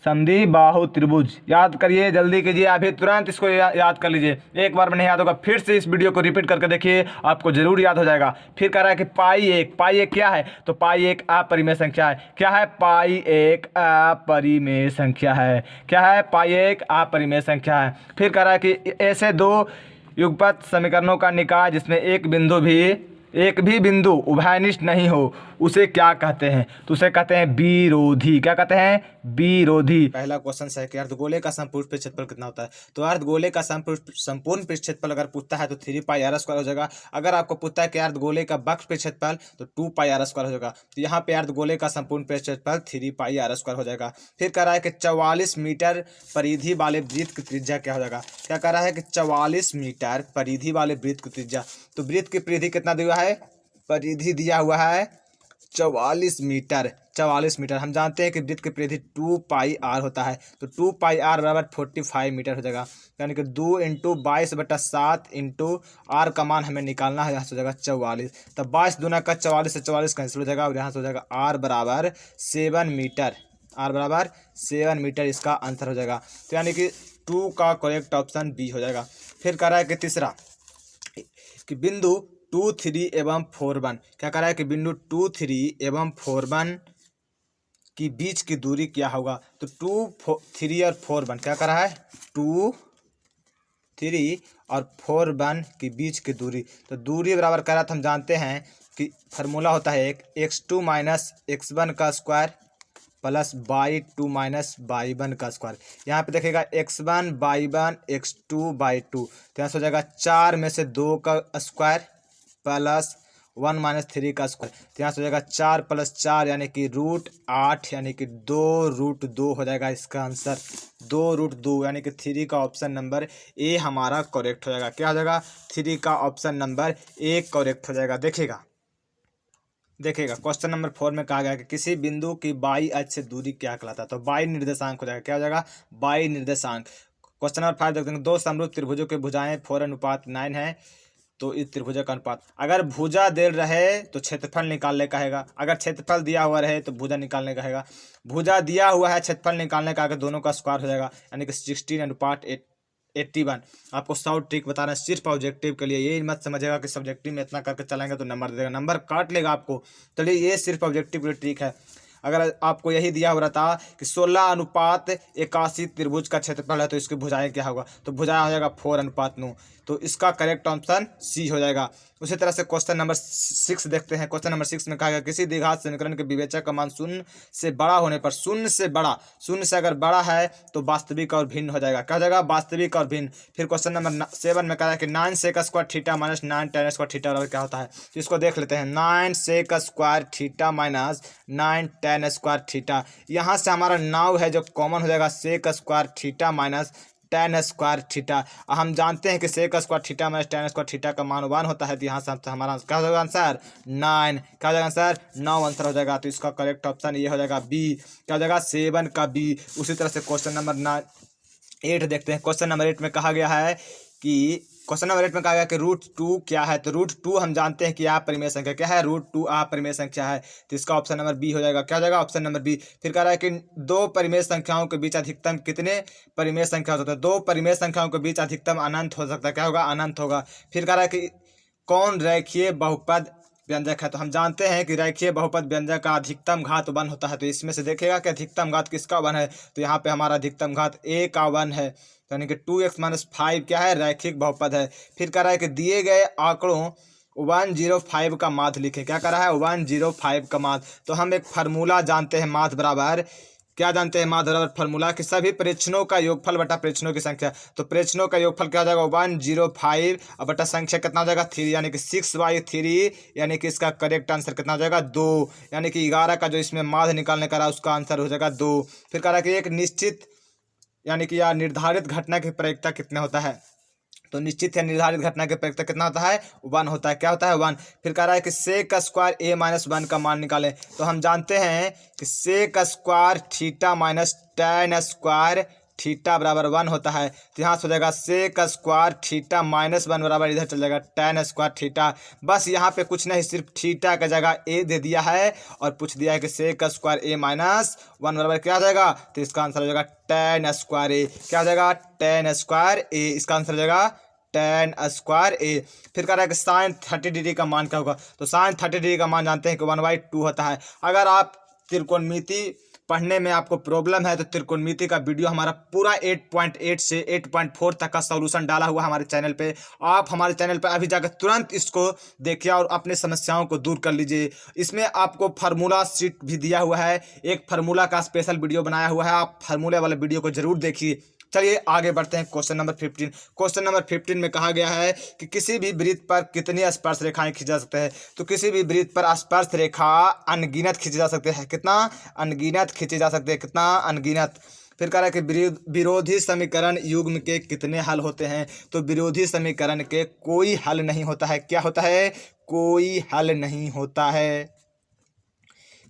समद्विबाहु त्रिभुज। याद करिए, जल्दी कीजिए, अभी तुरंत इसको याद कर लीजिए। एक बार में नहीं याद होगा, फिर से इस वीडियो को रिपीट करके देखिए, आपको जरूर याद हो जाएगा। फिर कह रहा है कि पाई एक क्या है? तो पाई एक अपरिमेय संख्या है। क्या है? पाई एक अपरिमेय संख्या है। क्या है? पाई एक अपरिमेय संख्या है। फिर कह रहा है कि ऐसे दो युगपत समीकरणों का निकाय जिसमें एक बिंदु भी एक भी बिंदु उभयनिष्ठ नहीं हो उसे क्या कहते हैं? तो उसे कहते हैं विरोधी। क्या कहते हैं? विरोधी। पहला क्वेश्चन है कि अर्धगोले का संपूर्ण पृष्ठफल कितना होता है? तो अर्धगोले का संपूर्ण पृष्ठफल अगर पूछता है तो 3πr² हो जाएगा। अगर आपको पूछता है कि अर्धगोले का वक्र पृष्ठफल तो 2πr² हो जाएगा। तो यहाँ पे अर्धगोले का संपूर्ण पृष्ठफल 3πr² हो जाएगा। फिर कह रहा है कि 44 मीटर परिधि वाले वृत्त की त्रिज्या क्या हो जाएगा? क्या कह रहा है कि 44 मीटर परिधि वाले वृत्त की त्रिज्या। तो वृत्त की परिधि कितना दिया है? परिधि दिया हुआ है 44 मीटर। 44 मीटर हम जानते हैं कि वृत्त की परिधि 2πr होता है। तो 2πr बराबर 45 मीटर हो जाएगा। यानी कि 2 × 22/7 × r का मान हमें निकालना है। यहाँ से हो जाएगा 44। तब 22 दूना का 44 से 44 कैंसिल हो जाएगा और यहाँ से हो जाएगा r बराबर 7 मीटर। r बराबर 7 मीटर इसका आंसर हो जाएगा। तो यानी कि 2 का करेक्ट ऑप्शन बी हो जाएगा। फिर कह रहा है कि तीसरा कि बिंदु 2, 3 एवं 4, 1। क्या कह रहा है कि बिंदु 2, 3 एवं 4, 1 की बीच की दूरी क्या होगा? तो 2, 3 और 4, 1 क्या कह रहा है? 2, 3 और 4, 1 की बीच की दूरी। तो दूरी बराबर कह रहा था, हम जानते हैं कि फार्मूला होता है एक x2 - x1 का स्क्वायर प्लस y2 - y1 का स्क्वायर। यहाँ पे देखिएगा x1 y1 x2 y2। तो यहाँ से हो जाएगा 4 में से 2 का स्क्वायर प्लस 1 - 3 का स्क्वायर। तो यहाँ से हो जाएगा 4 + 4 यानी कि √8 यानी कि 2√2 हो जाएगा इसका आंसर। 2√2 यानी कि 3 का ऑप्शन नंबर ए हमारा करेक्ट हो जाएगा। क्या हो जाएगा? 3 का ऑप्शन नंबर ए करेक्ट हो जाएगा। देखिएगा क्वेश्चन नंबर 4 में कहा गया कि किसी बिंदु की बाई अक्ष से दूरी क्या कहलाता है? तो बाई निर्देशांक हो जाएगा। क्या हो जाएगा? बाई निर्देशांक। क्वेश्चन नंबर 5 देखते हैं। दो समरूप त्रिभुजों के भुजाएं 4:9 है। तो इस त्रिभुज का अनुपात, अगर भुजा दे रहे तो क्षेत्रफल निकालने का हैगा। अगर क्षेत्रफल दिया हुआ रहे तो भुजा निकालने का हैगा। भुजा दिया हुआ है, क्षेत्रफल निकालने का, अगर दोनों का स्क्वायर हो जाएगा यानी कि 16:81। आपको 100 ट्रिक बता रहे हैं सिर्फ ऑब्जेक्टिव के लिए। ये मत समझेगा कि सब्जेक्टिव में इतना करके चलेंगे तो नंबर देगा, नंबर काट लेगा आपको। चलिए ये सिर्फ ऑब्जेक्टिव के लिए ट्रिक है। अगर आपको यही दिया हुआ था कि 16:81 त्रिभुज का क्षेत्रफल है तो इसकी भुजाएं क्या होगा? तो भुजाएं हो जाएगा 4:9। तो इसका करेक्ट ऑप्शन सी हो जाएगा। उसी तरह से क्वेश्चन नंबर 6 देखते हैं। क्वेश्चन नंबर 6 में कहा गया किसी द्विघात समीकरण के विवेचक का मान शून्य से बड़ा होने पर, शून्य से अगर बड़ा है तो वास्तविक और भिन्न हो जाएगा। क्या हो जाएगा? वास्तविक और भिन्न। फिर क्वेश्चन नंबर 7 में कहा है कि 9 sec² θ - 9 tan square θ बराबर क्या होता है? तो इसको देख लेते हैं। 9 sec² θ - 9 tan square θ। यहाँ से हमारा 9 है जो कॉमन हो जाएगा, sec² θ - tan square θ। हम जानते हैं कि sec² θ - tan square θ का मान 1 होता है। तो यहाँ से हमारा क्या हो जाएगा आंसर? 9। क्या हो जाएगा आंसर? 9 आंसर हो जाएगा। तो इसका करेक्ट ऑप्शन ये हो जाएगा बी। क्या हो जाएगा? 7 का बी। उसी तरह से क्वेश्चन नंबर 8 देखते हैं। क्वेश्चन नंबर 8 में कहा गया है कि √2 क्या है? तो √2 हम जानते हैं कि अपरिमेय संख्या। क्या है? √2 अपरिमेय संख्या है। तो इसका ऑप्शन नंबर बी हो जाएगा। क्या हो जाएगा? Option number B. फिर कह रहा है कि दो परिमेय संख्याओं के बीच अधिकतम कितने परिमेय संख्या हो सकता है? दो परिमेय संख्याओं के बीच अधिकतम अनंत हो सकता है। क्या होगा? अनंत होगा। फिर कह रहा है कि कौन रेखीय बहुपद व्यंजक है? तो हम जानते हैं कि रेखीय बहुपद व्यंजक का अधिकतम घात 1 होता है। तो इसमें से देखेगा कि अधिकतम घात किसका 1 है? तो यहाँ पे हमारा अधिकतम घात a का 1 है। यानी कि 2x - 5 क्या है? रैखिक बहुपद है। फिर कह रहा है कि दिए गए आंकड़ों 105 का माध्य लिखें। क्या कर रहा है? 105 का माध्य। तो हम एक फार्मूला जानते हैं, माध्य बराबर क्या जानते हैं? माध्य बराबर फार्मूला कि सभी प्रेक्षणों का योगफल बटा प्रेक्षणों की संख्या। तो प्रेक्षणों का योगफल क्या हो जाएगा? 105 और बटा संख्या कितना हो जाएगा? 3 यानी कि 6/3 यानी कि इसका करेक्ट आंसर कितना हो जाएगा? 2। यानी कि 11 का जो इसमें माध्य निकालने का रहा उसका आंसर हो जाएगा 2। फिर कह रहा है कि एक निश्चित यानी कि या निर्धारित घटना की प्रायिकता कितना होता है? तो निश्चित या निर्धारित घटना की प्रायिकता कितना होता है? 1 होता है। क्या होता है? 1। फिर कह रहा है कि sec² a - 1 का मान निकालें। तो हम जानते हैं कि sec² θ - tan square θ बराबर 1 होता है। तो यहाँ से हो जाएगा sec² θ - 1 बराबर इधर चल जाएगा tan square θ। बस यहाँ पे कुछ नहीं, सिर्फ थीटा का जगह a दे दिया है और पूछ दिया है कि sec² a - 1 बराबर क्या हो जाएगा? तो इसका आंसर हो जाएगा tan square a। क्या हो जाएगा? tan square a। इसका आंसर हो जाएगा tan square a। फिर कह रहा है कि sin 30 डिग्री का मान क्या होगा? तो sin 30 डिग्री का मान जानते हैं कि 1/2 होता है। अगर आप त्रिकोणमिति पढ़ने में आपको प्रॉब्लम है तो त्रिकोणमिति का वीडियो हमारा पूरा 8.8 से 8.4 तक का सॉल्यूशन डाला हुआ है हमारे चैनल पे। आप हमारे चैनल पे अभी जाकर तुरंत इसको देखिए और अपने समस्याओं को दूर कर लीजिए। इसमें आपको फार्मूला शीट भी दिया हुआ है, एक फार्मूला का स्पेशल वीडियो बनाया हुआ है, आप फार्मूले वाले वीडियो को जरूर देखिए। चलिए आगे बढ़ते हैं। Question number 15। क्वेश्चन नंबर 15 में कहा गया है कि किसी भी वृत्त पर कितनी स्पर्श रेखाएं खींची जा सकते हैं। तो किसी भी वृत्त पर स्पर्श रेखा अनगिनत खींची जा सकते हैं। कितना? अनगिनत खींची जा सकते हैं। कितना? अनगिनत। फिर कह रहा है कि विरोधी समीकरण युग्म के कितने हल होते हैं। तो विरोधी समीकरण के कोई हल नहीं होता है। क्या होता है? कोई हल नहीं होता है।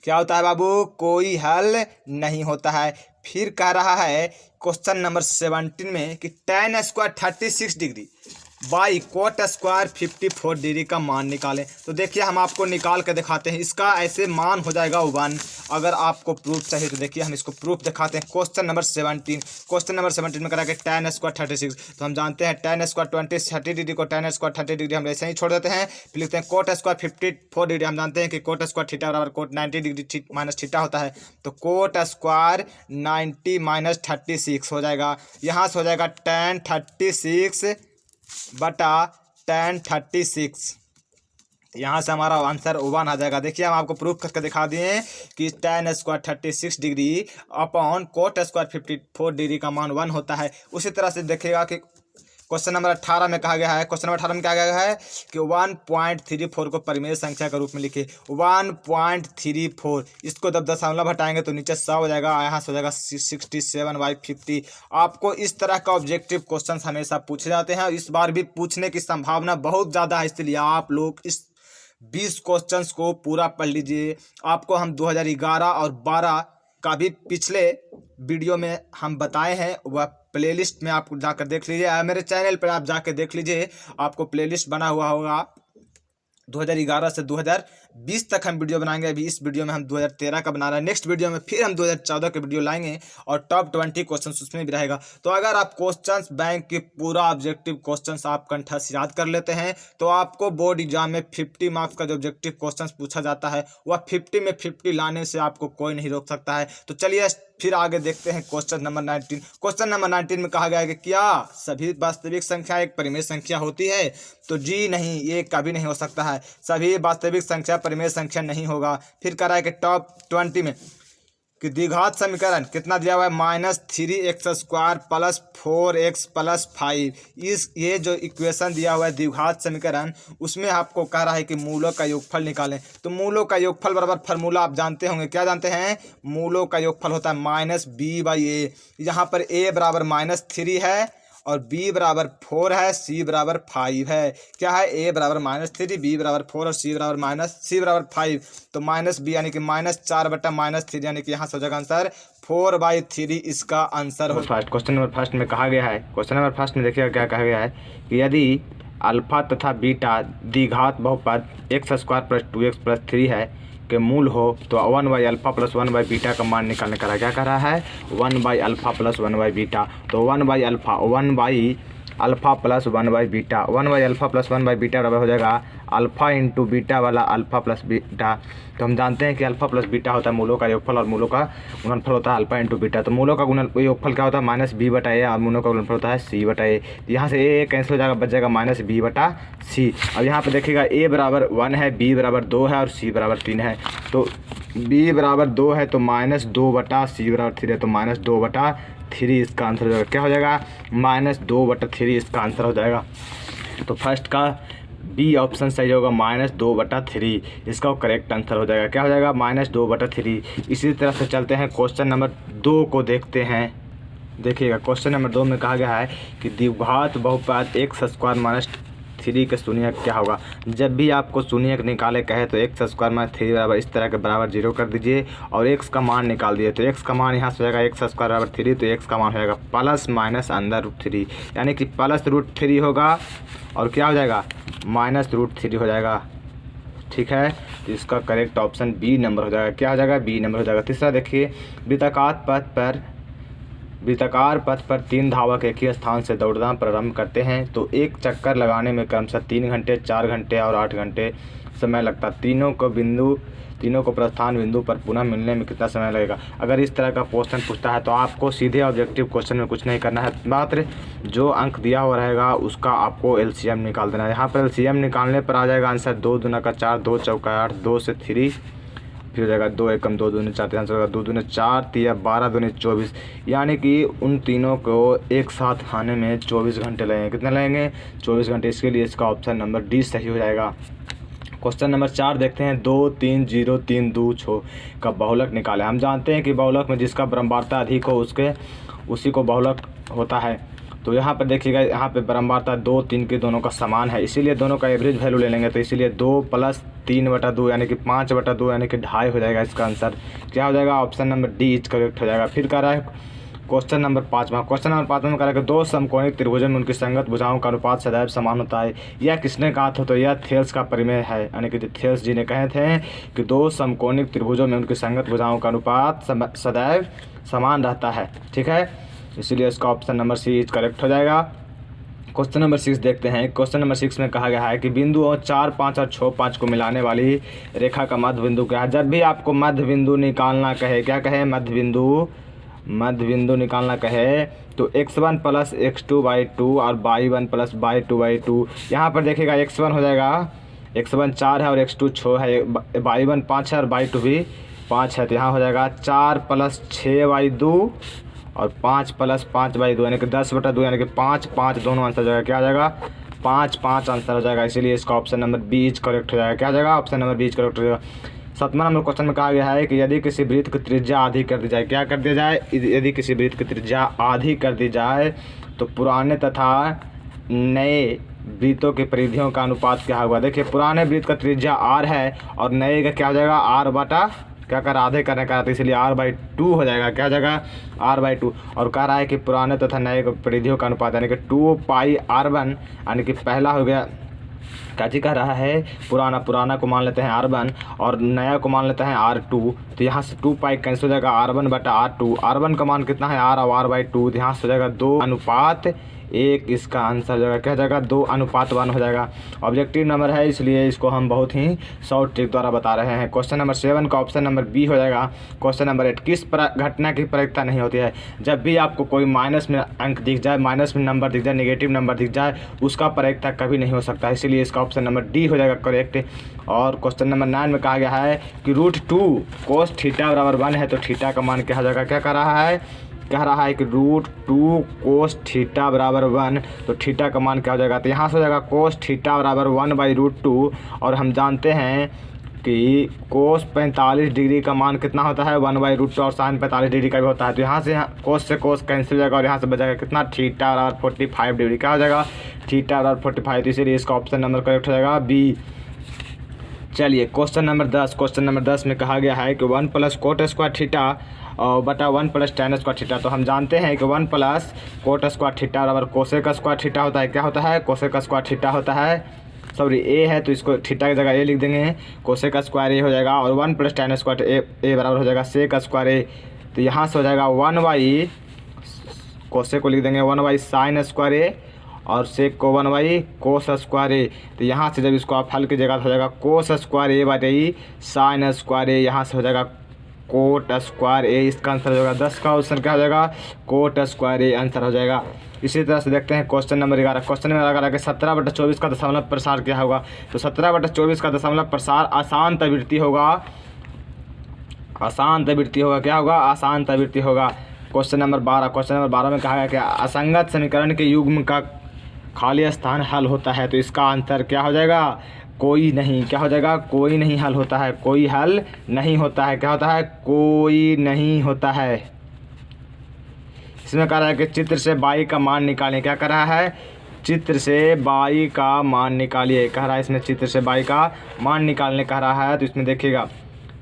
क्या होता है बाबू? कोई हल नहीं होता है। फिर कह रहा है क्वेश्चन नंबर 17 में कि tan square 36 degree by coat square 54 degree का मान निकालें। तो देखिए हम आपको निकाल कर दिखाते हैं। इसका ऐसे मान हो जाएगा 1। अगर आपको प्रूफ चाहिए तो देखिए हम इसको प्रूफ दिखाते हैं। Question number 17। क्वेश्चन नंबर 17 में करा कि tan स्क्वायर 36, तो हम जानते हैं tan स्क्वायर 30 डिग्री को tan स्क्वायर 30 डिग्री हम ऐसे ही छोड़ देते हैं। फिर लिखते हैं कोट स्क्वायर 54 डिग्री। हम जानते हैं कि कोट स्क्वायर थीटा बराबर कोट 90 डिग्री माइनस थीटा होता है। तो कोट स्क्वायर 90 माइनस 36 हो जाएगा। यहाँ से हो जाएगा tan 36 बटा tan 36। यहाँ से हमारा आंसर 1 आ जाएगा। देखिए हम आपको प्रूफ करके दिखा दिए कि tan square 36 degree upon coat square 54 degree का मान 1 होता है। उसी तरह से देखिएगा कि क्वेश्चन नंबर 18 में कहा गया है। क्वेश्चन नंबर 18 में कहा गया है कि 1.34 को परिमेय संख्या के रूप में लिखे। 1.34 इसको जब दशमलव हटाएंगे तो नीचे 100 हो जाएगा, यहाँ से हो जाएगा 67/50। आपको इस तरह का ऑब्जेक्टिव क्वेश्चन हमेशा पूछे जाते हैं और इस बार भी पूछने की संभावना बहुत ज़्यादा है, इसलिए आप लोग इस 20 क्वेश्चंस को पूरा पढ़ लीजिए। आपको हम 2011 और 12 का भी पिछले वीडियो में हम बताए हैं, वह प्लेलिस्ट में आप जाकर देख लीजिए। मेरे चैनल पर आप जाकर देख लीजिए, आपको प्लेलिस्ट बना हुआ होगा। 2011 से 2020 तक हम वीडियो बनाएंगे। अभी इस वीडियो में हम 2013 का बना रहे हैं। नेक्स्ट वीडियो में फिर हम 2014 के वीडियो लाएंगे और टॉप 20 क्वेश्चन उसमें भी रहेगा। तो अगर आप क्वेश्चंस बैंक के पूरा ऑब्जेक्टिव क्वेश्चंस आप कंठस्थ याद कर लेते हैं तो आपको बोर्ड एग्जाम में 50 मार्क्स का जो ऑब्जेक्टिव क्वेश्चन पूछा जाता है वह 50 में 50 लाने से आपको कोई नहीं रोक सकता है। तो चलिए फिर आगे देखते हैं क्वेश्चन नंबर 19। क्वेश्चन नंबर 19 में कहा गया है कि क्या सभी वास्तविक संख्या एक परिमेय संख्या होती है। तो जी नहीं, ये कभी नहीं हो सकता है। सभी वास्तविक संख्या परिमेय संख्या नहीं होगा। फिर कह रहा है कि टॉप 20 में कि द्विघात समीकरण कितना दिया हुआ है, -3x² प्लस 4x प्लस 5। ये जो इक्वेशन दिया हुआ है द्विघात समीकरण, उसमें आपको कह रहा है कि मूलों का योगफल निकालें। तो मूलों का योगफल बराबर फार्मूला आप जानते होंगे। क्या जानते हैं? मूलों का योगफल होता है -b/a। यहाँ पर a बराबर -3 है और b बराबर 4 है, c बराबर 5 है। क्या है? a बराबर -3, b बराबर 4 और c बराबर 5। तो -b यानी कि -4 बटा -3 यानी कि यहाँ से हो जाएगा आंसर 4/3 इसका आंसर हो। फर्स्ट क्वेश्चन नंबर फर्स्ट में कहा गया है। क्वेश्चन नंबर फर्स्ट में देखिएगा क्या कहा गया है कि यदि अल्फा तथा बीटा द्विघात बहुपद x² + 2x + 3 है के मूल हो तो 1/α + 1/बीटा का मान निकालने का क्या कर रहा है? 1/α + 1/बीटा। तो 1/α + 1/बीटा, 1/α + 1/बीटा बराबर हो जाएगा अल्फा इंटू बीटा वाला अल्फा प्लस बीटा। तो हम जानते हैं कि अल्फा प्लस बीटा होता है मूलों का योगफल और मूलों का गुणनफल होता है अल्फा इंटू बीटा। तो मूलों का योगफल क्या होता है? -b/a और मूलों का गुणनफल होता है c/a। यहाँ से a कैंसिल हो जाएगा, बच जाएगा -b/c। अब यहाँ पर देखिएगा a बराबर 1 है, b बराबर 2 है और c बराबर 3 है। तो b बराबर 2 है तो -2/c बराबर 3 है तो -2/3 इसका आंसर हो जाएगा। क्या हो जाएगा? -2/3 इसका आंसर हो जाएगा। तो फर्स्ट का बी ऑप्शन सही होगा, -2/3 इसका करेक्ट आंसर हो जाएगा। क्या हो जाएगा? -2/3। इसी तरह से चलते हैं क्वेश्चन नंबर 2 को देखते हैं। देखिएगा क्वेश्चन नंबर 2 में कहा गया है कि द्विघात बहुपद x² - 3 के शून्यक क्या होगा। जब भी आपको शून्यक निकाले कहे तो x² - 3 बराबर इस तरह के बराबर 0 कर दीजिए और x का मान निकाल दिए। तो x का मान यहाँ से हो जाएगा x² = 3, तो x का मान हो जाएगा ±√3 यानी कि +√3 होगा और क्या हो जाएगा? -√3 हो जाएगा। ठीक है, तो इसका करेक्ट ऑप्शन बी नंबर हो जाएगा। क्या हो जाएगा? बी नंबर हो जाएगा। तीसरा देखिए, वृत्ताकार पथ पर 3 धावक एक ही स्थान से दौड़ना प्रारंभ करते हैं तो एक चक्कर लगाने में क्रमशः 3 घंटे, 4 घंटे और 8 घंटे समय लगता है? तीनों को प्रस्थान बिंदु पर पुनः मिलने में कितना समय लगेगा? अगर इस तरह का क्वेश्चन पूछता है तो आपको सीधे ऑब्जेक्टिव क्वेश्चन में कुछ नहीं करना है, मात्र जो अंक दिया हुआ रहेगा उसका आपको एलसीएम निकाल देना है। यहाँ पर एलसीएम निकालने पर आ जाएगा आंसर 2 दूना का 4, 2 चौका 8, 2 से 3 फिर हो जाएगा 2 एकम 2 दूनी 4, आंसर होगा 2 दूनी 4, 3 12 दूनी 24, यानी कि उन तीनों को एक साथ आने में 24 घंटे लगेंगे। कितने लगेंगे? 24 घंटे। इसके लिए इसका ऑप्शन नंबर डी सही हो जाएगा। क्वेश्चन नंबर 4 देखते हैं। 2 3 0 3 2 6 का बहुलक निकालें। हम जानते हैं कि बहुलक में जिसका बारंबारता अधिक हो उसी को बहुलक होता है। तो यहाँ पर देखिएगा, यहाँ पे बारंबारता 2 3 के दोनों का समान है, इसीलिए दोनों का एवरेज वैल्यू ले लेंगे। तो इसीलिए 2 + 3/2 यानी कि 5/2 यानी कि 2.5 हो जाएगा। इसका आंसर क्या हो जाएगा? Option number D is correct हो जाएगा। फिर कह रहा है क्वेश्चन नंबर 5 में कह रहा है कि 2 समकोणिक त्रिभुजों में उनकी संगत भुजाओं का अनुपात सदैव समान होता है। यह किसने कहा था? तो यह थेल्स का प्रमेय है, यानी कि थेल्स जी ने कहे थे कि 2 समकोणिक त्रिभुजों में उनकी संगत भुजाओं का अनुपात सदैव समान रहता है। ठीक है, इसीलिए इसका option number C is correct हो जाएगा। क्वेश्चन नंबर 6 देखते हैं। क्वेश्चन नंबर 6 में कहा गया है कि बिंदुओं 4 5 और 6 5 को मिलाने वाली रेखा का मध्य बिंदु क्या है? जब भी आपको मध्य बिंदु निकालना कहे, क्या कहे? मध्य बिंदु निकालना कहे तो x1 + x2/2 और y1 + y2/2। यहाँ पर देखिएगा x1 हो जाएगा, x1 4 है और x2 6 है, y1 5 है और y2 भी 5 है। तो यहाँ हो जाएगा 4 + 6/2 और 5 + 5/2 यानी कि 10/2 यानी कि 5 5 दोनों आंसर हो जाएगा। क्या हो जाएगा? 5 5 आंसर हो जाएगा। इसीलिए इसका option number B is correct हो जाएगा। क्या हो जाएगा? Option number B is correct हो जाएगा। 7वां नंबर क्वेश्चन में कहा गया है कि यदि किसी वृत्त की त्रिज्या आधी कर दी जाए, क्या कर दिया जाए? यदि किसी वृत्त की त्रिज्या आधी कर दी जाए तो पुराने तथा नए वृत्तों की परिधियों का अनुपात क्या होगा? देखिए, पुराने वृत्त का त्रिज्या r है और नए का क्या हो जाएगा? r बटा क्या कर आधे करने का, तो इसलिए r/2 हो जाएगा। क्या हो जाएगा? r/2। और कह रहा है कि पुराने तथा नए परिधियों का अनुपात यानी कि 2πr1 यानी कि पहला हो गया क्या जी कह रहा है? पुराना को मान लेते हैं r1 और नया को मान लेते हैं r2। तो यहाँ से 2π कैंसिल हो जाएगा, r1/r2। r1 का मान कितना है? r और r/2। यहाँ से हो जाएगा 2:1। इसका आंसर हो जाएगा क्या हो जाएगा? 2:1 हो जाएगा। ऑब्जेक्टिव नंबर है, इसलिए इसको हम बहुत ही शॉर्ट ट्रिक द्वारा बता रहे हैं। क्वेश्चन नंबर 7 का ऑप्शन नंबर बी हो जाएगा। क्वेश्चन नंबर 8 किस घटना की प्रयोक्ता नहीं होती है? जब भी आपको कोई माइनस में अंक दिख जाए, माइनस में नंबर दिख जाए, नेगेटिव नंबर दिख जाए, उसका प्रयोक्ता कभी नहीं हो सकता, इसीलिए इसका ऑप्शन नंबर डी हो जाएगा करेक्ट। और क्वेश्चन नंबर 9 में कहा गया है कि √2 cos थीटा = 1 है, तो थीटा का मान क्या हो जाएगा? क्या कह रहा है कि √2 cos थीटा = 1, तो थीटा का मान क्या हो जाएगा? तो यहाँ से हो जाएगा cos थीटा = 1/√2। और हम जानते हैं कि cos 45 डिग्री का मान कितना होता है? 1/√2 और sin 45 डिग्री का भी होता है। तो यहाँ से cos से cos कैंसिल हो जाएगा और यहाँ से बचेगा कितना? Theta = 45 degree. क्या हो जाएगा? थीटा = 45। तो इसीलिए इसका ऑप्शन नंबर करेक्ट हो जाएगा बी। चलिए क्वेश्चन नंबर 10 में कहा गया है कि 1 + cot² थीटा बटा 1 + tan² थीटा। तो हम जानते हैं कि 1 + cot² थीटा = cosec² थीटा होता है। क्या होता है? cosec² थीटा होता है। सॉरी, ए है तो इसको थीटा की जगह ए लिख देंगे, cosec² ए हो जाएगा। और 1 + tan² ए बराबर हो जाएगा sec² ए। तो यहाँ से हो जाएगा 1/, cosec को लिख देंगे 1/sin² ए और sec को 1/cos² ए। तो यहाँ से जब इसको आप हल कीजिएगा तो हो जाएगा cos² ए/e sin² ए। यहाँ से हो जाएगा cot² ए। इसका आंसर हो जाएगा 10 का ऑप्शन क्या हो जाएगा? cot² ए आंसर हो जाएगा। इसी तरह से देखते हैं क्वेश्चन नंबर 11। क्वेश्चन नंबर 11 कि 17/24 का दशमलव प्रसार क्या होगा? तो 17/24 का दशमलव प्रसार अशांत आवृत्ति होगा। क्या होगा? अशांत आवृत्ति होगा। क्वेश्चन नंबर 12 में कहा गया कि असंगत समीकरण के युग्म का खाली स्थान हल होता है। तो इसका आंसर क्या हो जाएगा? कोई नहीं। क्या हो जाएगा? कोई नहीं हल होता है। कोई हल नहीं होता है। क्या होता है? कोई नहीं होता है। इसमें कह रहा है कि चित्र से बाई का मान निकालें। क्या कर रहा है? चित्र से बाई का मान निकालिए कह रहा है। इसमें चित्र से बाई का मान निकालने कह रहा है। तो इसमें देखिएगा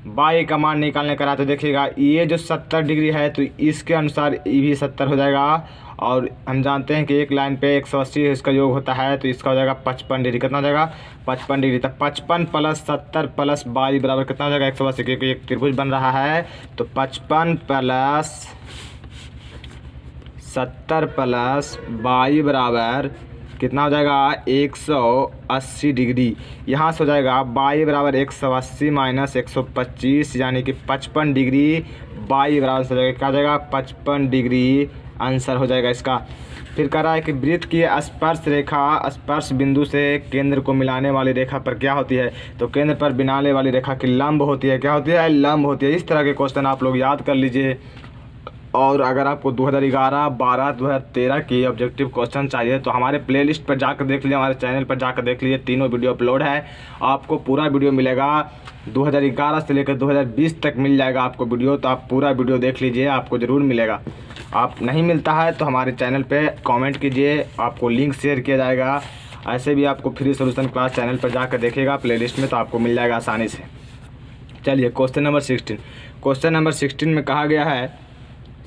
बाई का मान निकालने कह रहा है, तो देखिएगा ये जो 70 डिग्री है तो इसके अनुसार ये भी 70 हो जाएगा। और हम जानते हैं कि एक लाइन पे 180 इसका योग होता है, तो इसका हो जाएगा 55 डिग्री। कितना हो जाएगा? 55 डिग्री। तो 55 + 70 + 22 बराबर कितना हो जाएगा? 180, क्योंकि एक त्रिभुज बन रहा है। तो 55 + 70 + 22 बराबर कितना हो जाएगा 180 डिग्री। यहाँ से हो जाएगा बाई बराबर 180 माइनस 125 यानी कि 55 डिग्री। बाई बराबर से हो जाएगा क्या हो जाएगा 55 डिग्री आंसर हो जाएगा इसका। फिर कह रहा है कि वृत्त की स्पर्श रेखा स्पर्श बिंदु से केंद्र को मिलाने वाली रेखा पर क्या होती है, तो केंद्र पर मिलाने वाली रेखा की लंब होती है। क्या होती है? लंब होती है। इस तरह के क्वेश्चन आप लोग याद कर लीजिए। और अगर आपको 2011, 12, 2013 के ऑब्जेक्टिव क्वेश्चन चाहिए तो हमारे प्लेलिस्ट पर जाकर देख लीजिए, हमारे चैनल पर जाकर देख लीजिए, तीनों वीडियो अपलोड है। आपको पूरा वीडियो मिलेगा 2011 से लेकर 2020 तक मिल जाएगा आपको वीडियो, तो आप पूरा वीडियो देख लीजिए, आपको ज़रूर मिलेगा। आप नहीं मिलता है तो हमारे चैनल पे कमेंट कीजिए, आपको लिंक शेयर किया जाएगा। ऐसे भी आपको फ्री सोल्यूशन क्लास चैनल पर जाकर देखिएगा प्लेलिस्ट में, तो आपको मिल जाएगा आसानी से। चलिए क्वेश्चन नंबर 16। क्वेश्चन नंबर 16 में कहा गया है,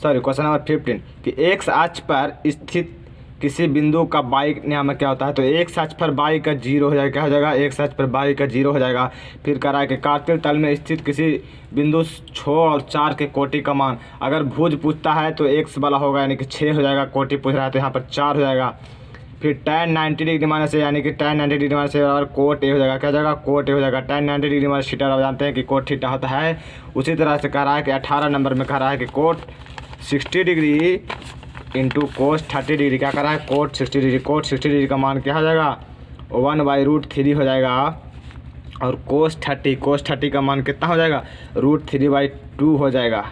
क्वेश्चन नंबर 15 कि एक्स अक्ष पर स्थित किसी बिंदु का बाई नियामक क्या होता है, तो एक्स अक्ष पर बाई का 0 हो जाएगा। क्या हो जाएगा? एक्स अक्ष पर बाई का 0 हो जाएगा। फिर कह रहा है कि कार्तिल तल में स्थित किसी बिंदु 6 और 4 के कोटि का मान, अगर भुज पूछता है तो एक्स वाला होगा यानी कि 6 हो जाएगा, कोटि पूछ रहा है तो यहाँ पर 4 हो जाएगा। फिर tan 90 डिग्री माइनस से यानी कि tan 90 डिग्री माइनस से बराबर कोट ए हो जाएगा। क्या हो जाएगा? कोट ए हो जाएगा। tan 90 डिग्री माइनस थीटा आप जानते हैं कि कोट थीटा होता है। उसी तरह से कह रहा है कि 18 नंबर में कह रहा है कि cot 60 degree into cos 30 degree. क्या कर रहा है? Coat 60 degree. कोट 60 डिग्री का मान क्या हो जाएगा? 1/√3 हो जाएगा। और कोस 30 का मान कितना हो जाएगा? √3/2 हो जाएगा।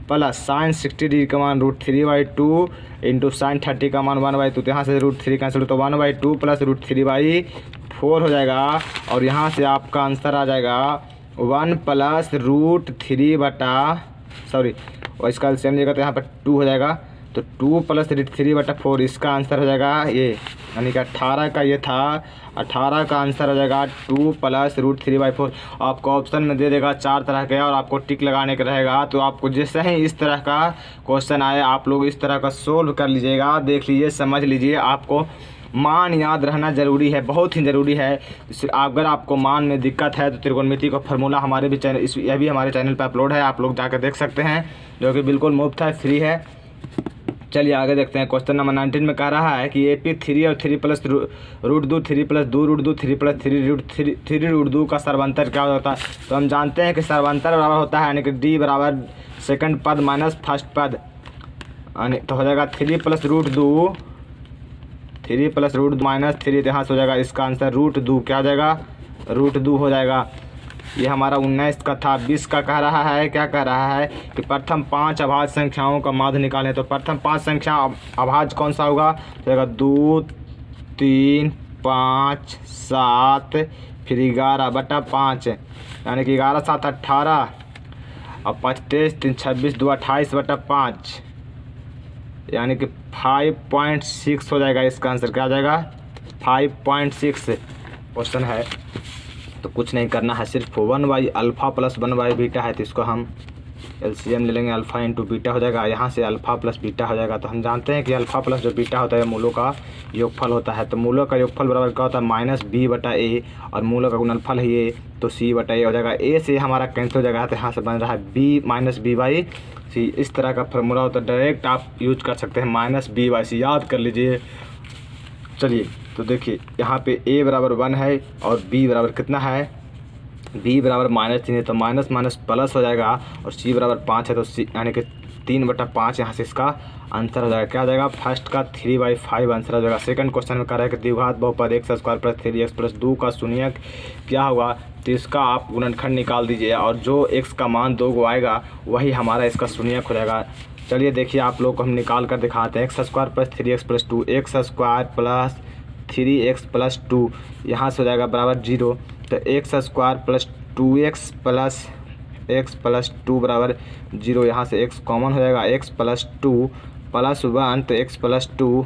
प्लस साइन 60 डिग्री का मान √3/2 इंटू साइन 30 का मान 1/2। तो यहाँ से √3 कैंसिल तो 1/2 प्लस √3/4 हो जाएगा। और यहाँ से आपका आंसर आ जाएगा 1 प्लस √3 और इसका एलसीएम लेगा तो यहाँ पर 2 हो जाएगा। तो 2 प्लस 3/4 इसका आंसर हो जाएगा ये, यानी कि 18 का ये था। 18 का आंसर हो जाएगा 2 प्लस √3/4। आपको ऑप्शन में दे देगा 4 तरह के और आपको टिक लगाने का रहेगा। तो आपको जैसे ही इस तरह का क्वेश्चन आए आप लोग इस तरह का सोल्व कर लीजिएगा। देख लीजिए, समझ लीजिए। आपको मान याद रहना ज़रूरी है, बहुत ही ज़रूरी है। अगर आपको मान में दिक्कत है तो त्रिकोणमिति का फार्मूला हमारे भी चैनल यह भी हमारे चैनल पर अपलोड है, आप लोग जाकर देख सकते हैं, जो कि बिल्कुल मुफ्त है, फ्री है। चलिए आगे देखते हैं। क्वेश्चन नंबर 19 में कह रहा है कि AP 3 और 3 प्लस √2 3 प्लस 2√2 3 प्लस 3√2 का सर्वांतर क्या होता है, तो हम जानते हैं कि सर्वांतर बराबर होता है यानी कि D बराबर सेकंड पद माइनस फर्स्ट पद, तो हो जाएगा 3 प्लस √2 माइनस 3, यहाँ से हो जाएगा इसका आंसर √2। क्या हो जाएगा? √2 हो जाएगा। ये हमारा 19 का था। 20 का कह रहा है, क्या कह रहा है कि प्रथम 5 अभाज्य संख्याओं का माध्य निकालें। तो प्रथम 5 संख्या अभाज्य कौन सा होगा? तो 2, 3, 5, 7 फिर 11/5 यानी कि 11 7 18 और 5 23 3 26 2 28/5 यानी कि 5.6 हो जाएगा। इसका आंसर क्या आ जाएगा? 5.6 क्वेश्चन है। तो कुछ नहीं करना है, सिर्फ 1/α प्लस 1/β है, तो इसको हम एलसीएम ले लेंगे। अल्फ़ा इंटू बीटा हो जाएगा, यहाँ से अल्फ़ा प्लस बीटा हो जाएगा। तो हम जानते हैं कि अल्फ़ा प्लस जो बीटा होता है मूलों का योगफल होता है। तो मूलों का योगफल बराबर क्या होता है? -b/a और मूलों का गुणनफल है ये, तो c/a हो जाएगा। a से हमारा कैंसिल हो जाएगा, तो यहाँ से बन रहा है b -b/c। इस तरह का फार्मूला होता है, डायरेक्ट आप यूज कर सकते हैं -b/c, याद कर लीजिए। चलिए तो देखिए यहाँ पे a बराबर 1 है और b बराबर कितना है? b बराबर -3 है, तो माइनस माइनस प्लस हो जाएगा। और c बराबर 5 है, तो c यानी कि 3/5 यहाँ से इसका आंसर हो जाएगा। क्या हो जाएगा? फर्स्ट का 3/5 आंसर हो जाएगा। सेकंड क्वेश्चन में कह रहा है कि द्विघात बहुपद x² + 3x + 2 का शून्यक क्या होगा, तो इसका आप गुणनखंड निकाल दीजिए और जो x का मान 2 को आएगा वही हमारा इसका शून्यक हो जाएगा। चलिए देखिए आप लोग को हम निकाल कर दिखाते हैं। x² + 3x + 2 x² + 3x + 2 यहाँ से हो जाएगा बराबर 0। तो x² + 2x + 2 बराबर 0, यहाँ से x कॉमन हो जाएगा। x + 2 + 1 तो x + 2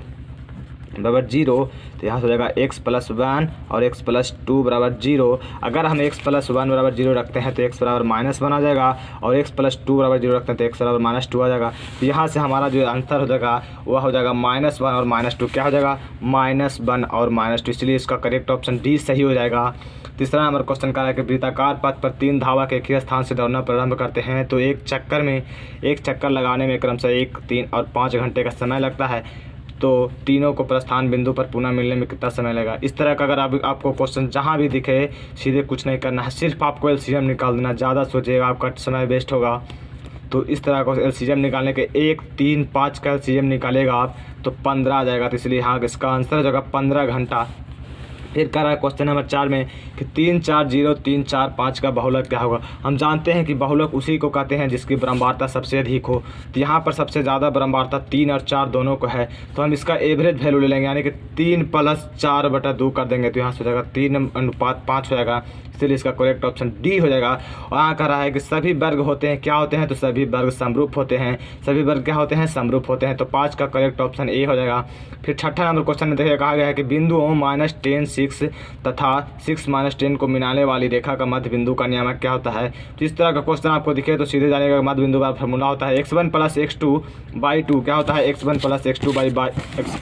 बराबर 0, तो यहाँ से हो जाएगा x + 1 और x + 2 बराबर 0। अगर हम x + 1 बराबर 0 रखते हैं तो x बराबर -1 आ जाएगा और x + 2 बराबर 0 रखते हैं तो x बराबर -2 आ जाएगा। तो यहाँ से हमारा जो आंसर हो जाएगा वह हो जाएगा -1 और -2। क्या हो जाएगा? -1 और -2, इसलिए इसका करेक्ट ऑप्शन डी सही हो जाएगा। तीसरा नंबर क्वेश्चन का है कि वृत्ताकार पथ पर 3 धावक एक ही स्थान से दौड़ना प्रारंभ करते हैं तो एक चक्कर लगाने में क्रमशः 1, 3 और 5 घंटे का समय लगता है। तो तीनों को प्रस्थान बिंदु पर पुनः मिलने में कितना समय लगेगा। इस तरह का अगर आपको क्वेश्चन जहाँ भी दिखे सीधे कुछ नहीं करना है, सिर्फ आपको एलसीएम निकाल देना। ज़्यादा सोचिएगा आपका समय वेस्ट होगा। तो इस तरह को एलसीएम निकालने के 1, 3, 5 का एलसीएम निकालेगा आप तो 15 आ जाएगा। तो इसलिए हाँ इसका आंसर हो जाएगा 15 घंटा। फिर कह रहा है क्वेश्चन नंबर 4 में कि 3, 4, 0, 3, 4, 5 का बहुलक क्या होगा। हम जानते हैं कि बहुलक उसी को कहते हैं जिसकी बारंबारता सबसे अधिक हो। तो यहाँ पर सबसे ज़्यादा बारंबारता 3 और 4 दोनों को है, तो हम इसका एवरेज वैल्यू ले लेंगे, यानी कि 3 + 4/2 कर देंगे। तो यहाँ से हो जाएगा 3:5 हो जाएगा। इसलिए इसका करेक्ट ऑप्शन डी हो जाएगा। और यहाँ कह रहा है कि सभी वर्ग होते हैं, क्या होते हैं, तो सभी वर्ग समरूप होते हैं। सभी वर्ग क्या होते हैं, समरूप होते हैं। तो 5 का करेक्ट ऑप्शन ए हो जाएगा। फिर 6ठा नंबर क्वेश्चन में देखिए कहा गया है कि बिंदुओं -10, 6 तथा 6 - 10 को मिलाने वाली रेखा का मध्य बिंदु का नियामक क्या होता है। तो इस तरह का क्वेश्चन आपको दिखे तो सीधे जानेगा मध्य बिंदु का फॉर्मूला होता है x1 + x2/2। क्या होता है, x1 + x2/x।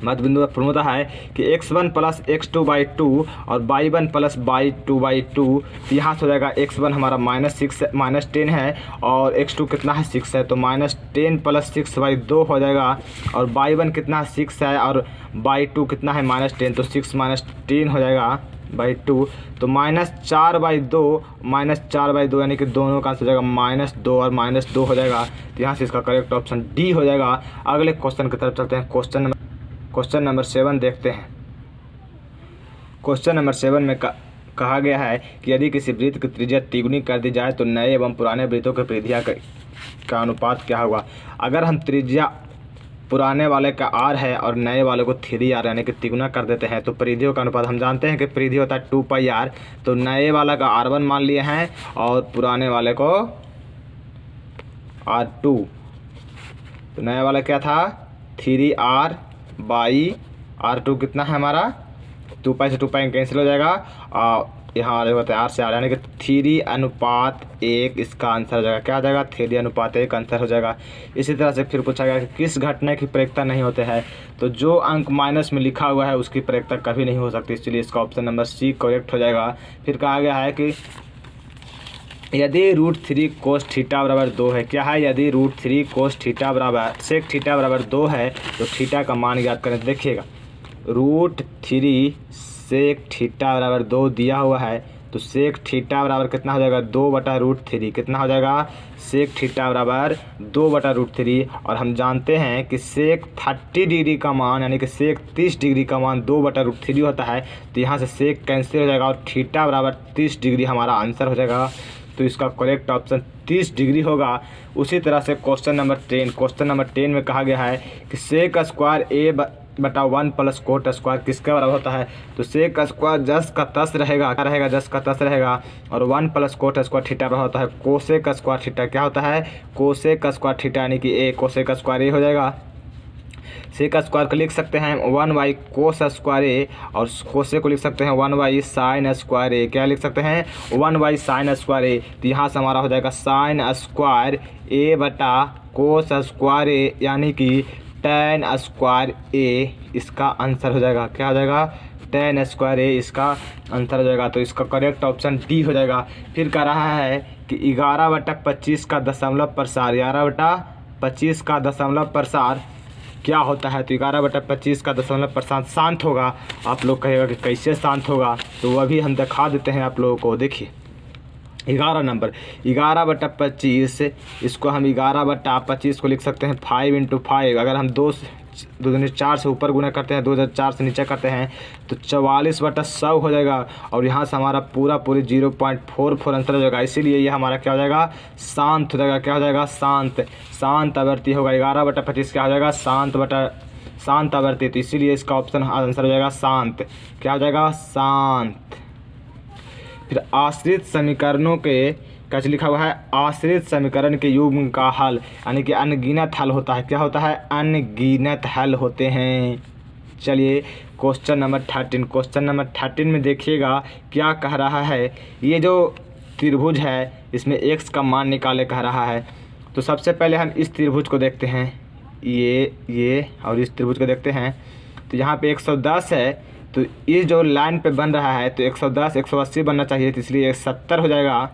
मध्य बिंदु का फॉर्मूला है कि x1 + x2/2 और y1 + y2/2। यहाँ से हो जाएगा x1 हमारा -10 है और x2 कितना है, 6 है। तो -10 + 6/2 हो जाएगा। और y1 कितना है, 6 है और y2 कितना है, -10। तो 6 - 10 हो जाएगा /2। तो -4/2 यानी कि दोनों का आंसर हो जाएगा -2 और -2 हो जाएगा। तो यहाँ से इसका करेक्ट ऑप्शन डी हो जाएगा। अगले क्वेश्चन की तरफ चलते हैं। क्वेश्चन नंबर 7 देखते हैं। क्वेश्चन नंबर 7 में कहा गया है कि यदि किसी वृत्त की त्रिज्या तिगुनी कर दी जाए तो नए एवं पुराने वृत्तों की परिधियाँ का अनुपात क्या होगा। अगर हम त्रिज्या पुराने वाले का r है और नए वाले को 3r यानी कि तिगुना कर देते हैं तो परिधियों का अनुपात हम जानते हैं कि परिधि होता है 2πr। तो नए वाला का r1 मान लिए हैं और पुराने वाले को r2। तो नया वाला क्या था, 3r/r2 कितना है हमारा, 2π से 2π कैंसिल हो जाएगा। यहाँ होता है r से r यानी कि 3:1 इसका आंसर हो जाएगा। क्या आ जाएगा, 3:1 आंसर हो जाएगा। इसी तरह से फिर पूछा गया कि किस घटना की प्रयोक्ता नहीं होते हैं। तो जो अंक माइनस में लिखा हुआ है उसकी प्रयोक्ता कभी नहीं हो सकती, इसलिए इसका ऑप्शन नंबर सी करेक्ट हो जाएगा। फिर कहा गया है कि यदि √3 cos θ = 2 है। क्या है, यदि √3 cos θ = sec θ = 2 है तो थीटा का मान ज्ञात करें। देखिएगा √3 sec θ = 2 दिया हुआ है तो sec θ बराबर कितना हो जाएगा, 2/√3। कितना हो जाएगा, sec θ बराबर 2/√3। और हम जानते हैं कि sec 30 डिग्री का मान यानी कि sec 30 डिग्री का मान 2/√3 होता है। तो यहाँ से sec कैंसिल हो जाएगा और θ बराबर 30 डिग्री हमारा आंसर हो जाएगा। तो इसका करेक्ट ऑप्शन 30 डिग्री होगा। उसी तरह से क्वेश्चन नंबर 10 में कहा गया है कि sec² a/1 + cot² किसके बराबर होता है। तो sec² जस का तस रहेगा, क्या रहेगा, जस का तस रहेगा। और 1 + cot² θ बराबर होता है cosec² θ। क्या होता है, cosec² θ यानी कि a cosec² a हो जाएगा। sec² को लिख सकते हैं 1/cos² a और cosec को लिख सकते हैं 1/sin² a। क्या लिख सकते हैं, 1/sin² a। तो यहाँ से हमारा हो जाएगा sin² a/cos² a यानी कि tan² a इसका आंसर हो जाएगा। क्या हो जाएगा, tan² a इसका आंसर हो जाएगा। तो इसका करेक्ट ऑप्शन डी हो जाएगा। फिर कह रहा है कि 11/25 का दशमलव प्रसार, 11/25 का दशमलव प्रसार क्या होता है। तो 11/25 का दशमलव प्रसार शांत होगा। आप लोग कहेगा कि कैसे शांत होगा, तो वह भी हम दिखा देते हैं आप लोगों को। देखिए 11 नंबर 11/25 इसको हम 11/25 को लिख सकते हैं 5 × 5। अगर हम 2 दूनी 4 से ऊपर गुना करते हैं, 2004 से नीचे करते हैं तो 44/100 हो जाएगा। और यहाँ से हमारा पूरी 0.44 आंसर हो जाएगा। इसीलिए ये हमारा क्या हो जाएगा, शांत हो जाएगा। क्या हो जाएगा, शांत आवर्ती होगा। 11/25 क्या हो जाएगा, शांत आवर्ती। तो इसीलिए इसका ऑप्शन आंसर हो जाएगा शांत। क्या हो जाएगा, शांत। फिर आश्रित समीकरणों के क्या लिखा हुआ है, आश्रित समीकरण के युग्म का हल यानी कि अनगिनत हल होता है। क्या होता है, अनगिनत हल होते हैं। चलिए क्वेश्चन नंबर 13 में देखिएगा क्या कह रहा है। ये जो त्रिभुज है इसमें x का मान निकाले कह रहा है। तो सबसे पहले हम इस त्रिभुज को देखते हैं, ये और इस त्रिभुज को देखते हैं। तो यहाँ पे 110 है, तो ये जो लाइन पे बन रहा है तो 110 180 बनना चाहिए, तो इसलिए 70 हो जाएगा।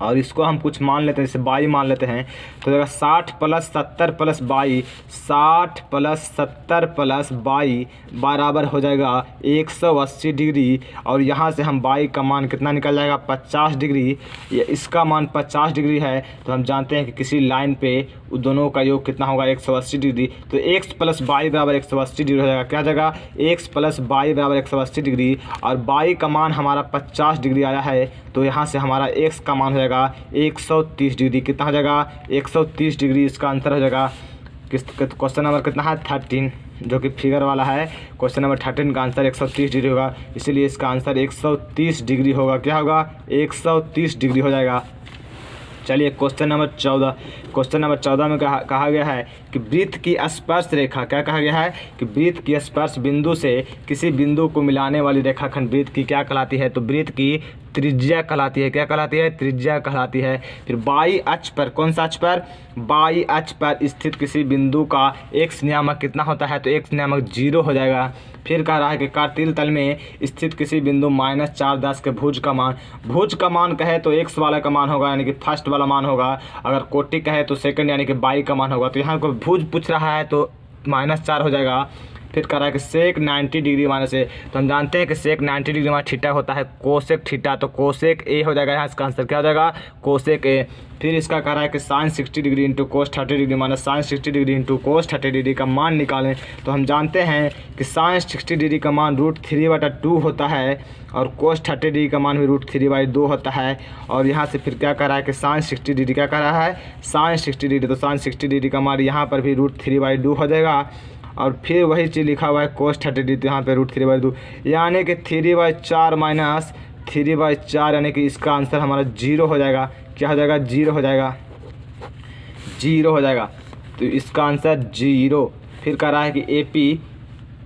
और इसको हम कुछ मान लेते हैं, जैसे 22 मान लेते हैं, तो देगा 60 + 70 + 22, 60 + 70 + 22 बराबर हो जाएगा 180 डिग्री। और यहाँ से हम 22 का मान कितना निकल जाएगा 50 डिग्री, ये इसका मान 50 डिग्री है। तो हम जानते हैं कि किसी लाइन पे दोनों का योग कितना होगा 180 डिग्री। तो x + 22 बराबर 180 डिग्री हो जाएगा। क्या जगह x + 22 बराबर 180 डिग्री, और 22 का मान हमारा 50 डिग्री आया है। तो यहाँ से हमारा x का मान हो जाएगा 130 डिग्री। कितना हो जाएगा 130 डिग्री, इसका आंसर हो जाएगा। क्वेश्चन नंबर कितना है 13, जो कि फिगर वाला है। क्वेश्चन नंबर 13 का आंसर 130 डिग्री होगा, इसीलिए इसका आंसर 130 डिग्री होगा। क्या होगा 130 डिग्री हो जाएगा। चलिए क्वेश्चन नंबर 14। क्वेश्चन नंबर 14 में कहा गया है कि वृत्त की स्पर्श रेखा, क्या कहा गया है कि वृत्त की स्पर्श बिंदु से किसी बिंदु को मिलाने वाली रेखाखंड वृत्त की क्या कहलाती है, तो वृत्त की त्रिज्या कहलाती है। क्या कहलाती है त्रिज्या कहलाती है। फिर बाई अक्ष पर, कौन सा अक्ष पर, बाई अक्ष पर स्थित किसी बिंदु का x नियामक कितना होता है, तो x नियामक 0 हो जाएगा। फिर कह रहा है कि कार्तिल तल में स्थित किसी बिंदु -4 के भुज का मान कहे तो x वाला का मान होगा, यानी कि फर्स्ट वाला मान होगा। अगर कोटि कहे तो सेकंड यानी कि 22 का मान होगा। तो यहाँ को भुज पूछ रहा है तो -4 हो जाएगा। फिर कह रहा है कि सेक 90 डिग्री माइनस ए, तो हम जानते हैं कि सेक 90 डिग्री माइनस थीटा होता है कोसेक थीटा, तो कोसेक ए हो जाएगा। यहाँ इसका आंसर क्या हो जाएगा कोसेक ए। फिर इसका कह रहा है कि sine 60 degree into cos 30 degree minus sine 60 degree into cos 30 degree का मान निकालें। तो हम जानते हैं कि साइन 60 डिग्री का मान √3/2 होता है, और कोस 30 डिग्री का मान भी √3/2 होता है। और यहाँ से फिर क्या कह रहा है कि साइन 60 डिग्री, क्या कह रहा है साइन 60 डिग्री, तो साइन 60 डिग्री का मान यहाँ पर भी √3/2 हो जाएगा। और फिर वही चीज़ लिखा हुआ है कोस 30 डिग्री, तो यहाँ पे √3/2 यानी कि 3/4 माइनस 3/4, यानी कि इसका आंसर हमारा 0 हो जाएगा। क्या हो जाएगा 0 हो जाएगा, 0 हो जाएगा। तो इसका आंसर 0। फिर कह रहा है कि AP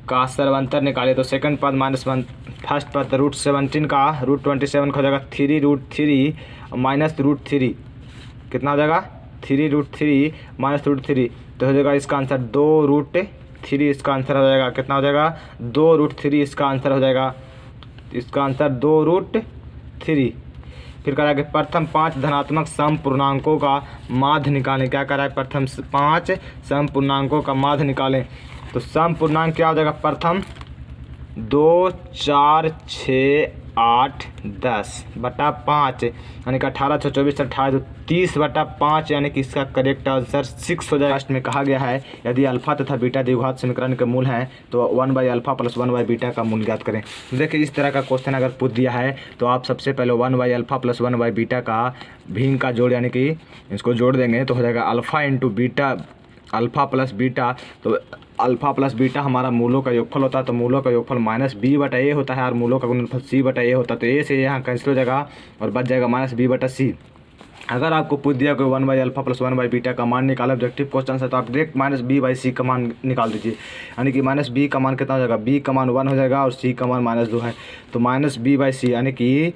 का सर्वांतर निकाले, तो सेकंड पद -1 फर्स्ट पद √17 का √27 का हो जाएगा 3√3 माइनस √3, कितना हो जाएगा 3√3 माइनस √3, तो हो जाएगा इसका आंसर 2√3, इसका आंसर हो जाएगा। कितना हो जाएगा 2√3, इसका आंसर हो जाएगा, इसका आंसर 2√3। फिर कह रहा है कि प्रथम 5 धनात्मक समपूर्णांकों का माध्य निकालें। क्या कह रहा है प्रथम 5 समपूर्णांकों का माध्य निकालें। तो समपूर्णांक क्या हो जाएगा प्रथम 2, 4, 6, 8, 10/5, यानी कि 18, 24, 28, तो 30/5, यानी कि इसका करेक्ट आंसर 6 हो जाएगा। लास्ट में कहा गया है यदि अल्फा तथा बीटा द्विघात समीकरण के मूल हैं तो 1/α + 1/β का मूल ज्ञात करें। तो देखिए इस तरह का क्वेश्चन अगर पूछ दिया है तो आप सबसे पहले 1/α + 1/β का भिन्न का जोड़, यानी कि इसको जोड़ देंगे तो हो जाएगा alpha into beta, alpha plus beta. तो अल्फ़ा प्लस बीटा हमारा मूलों का योगफल होता है, तो मूलों का योगफल -b/a होता है, और मूलों का गुणनफल c/a होता है। तो a से यहाँ कैंसिल हो जाएगा और बच जाएगा -b/c। अगर आपको पूछ दिया कोई 1/α + 1/β का मान निकाला ऑब्जेक्टिव क्वेश्चन है, तो आप डायरेक्ट -b/c का मान निकाल दीजिए, यानी कि -b का मान कितना हो जाएगा, b का मान 1 हो जाएगा और c का मान -2 है। तो -b/c, यानी कि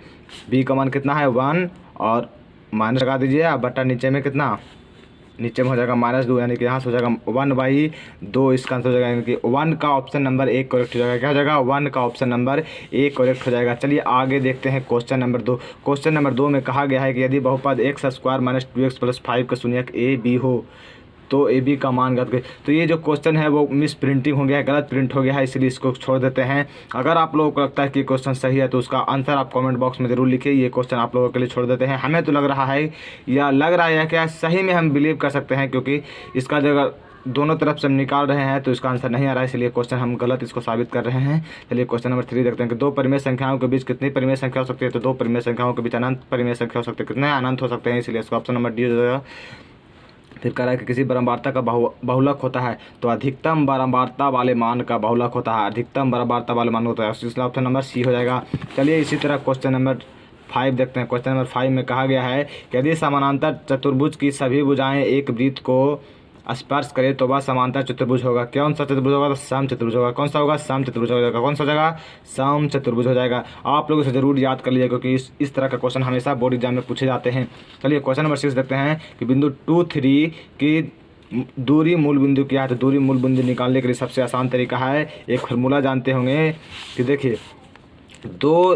b का मान कितना है 1, और माइनस लगा दीजिए, अब बटा नीचे में कितना, नीचे में हो जाएगा -2, यानी कि यहाँ से हो जाएगा 1/2, इसका आंसर हो जाएगा, यानी कि 1 का ऑप्शन नंबर 1 करेक्ट हो जाएगा। क्या हो जाएगा 1 का ऑप्शन नंबर 1 करेक्ट हो जाएगा। चलिए आगे देखते हैं क्वेश्चन नंबर 2। क्वेश्चन नंबर 2 में कहा गया है कि यदि बहुपद x² - 2x + 5 का शून्यक AB हो तो AB का मान ज्ञात करें। तो ये जो क्वेश्चन है वो मिस प्रिंटिंग हो गया है, गलत प्रिंट हो गया है, इसलिए इसको छोड़ देते हैं। अगर आप लोगों को लगता है कि क्वेश्चन सही है तो उसका आंसर आप कमेंट बॉक्स में ज़रूर लिखिए। ये क्वेश्चन आप लोगों के लिए छोड़ देते हैं। हमें तो लग रहा है क्या सही में हम बिलीव कर सकते हैं, क्योंकि इसका जगह दोनों तरफ से हम निकाल रहे हैं तो इसका आंसर नहीं आ रहा है, इसलिए क्वेश्चन हम गलत इसको साबित कर रहे हैं। चलिए क्वेश्चन नंबर 3 देखते हैं कि 2 परिमेय संख्याओं के बीच कितनी परिमेय संख्या हो सकती है। तो 2 परिमेय संख्याओं के बीच अनंत परिमेय संख्या हो सकती है। कितने अनंत हो सकते हैं, इसलिए इसका ऑप्शन नंबर डी हो जाएगा। फिर कह रहा है कि किसी बारंबारता का बहुलक होता है तो अधिकतम बारंबारता वाले मान का बहुलक होता है, अधिकतम बारंबारता वाले मान होता है, इसलिए ऑप्शन नंबर सी हो जाएगा। चलिए इसी तरह क्वेश्चन नंबर 5 देखते हैं। क्वेश्चन नंबर 5 में कहा गया है कि यदि समानांतर चतुर्भुज की सभी भुजाएं एक वृत्त को स्पर्श करे तो वह समांतर चतुर्भुज होगा। कौन सा चतुर्भुज होगा, तो सम चतुर्भुज होगा। कौन सा होगा, सम चतुर्भुज हो जाएगा। कौन सा हो जाएगा, सम चतुर्भुज हो जाएगा। आप लोग इसे जरूर याद कर लीजिए, क्योंकि इस तरह का क्वेश्चन हमेशा बोर्ड एग्जाम में पूछे जाते हैं। चलिए क्वेश्चन नंबर 6 देखते हैं कि बिंदु 2, 3 की दूरी मूल बिंदु क्या है। तो दूरी मूल बिंदु निकालने के लिए सबसे आसान तरीका है, एक फार्मूला जानते होंगे कि देखिए 2,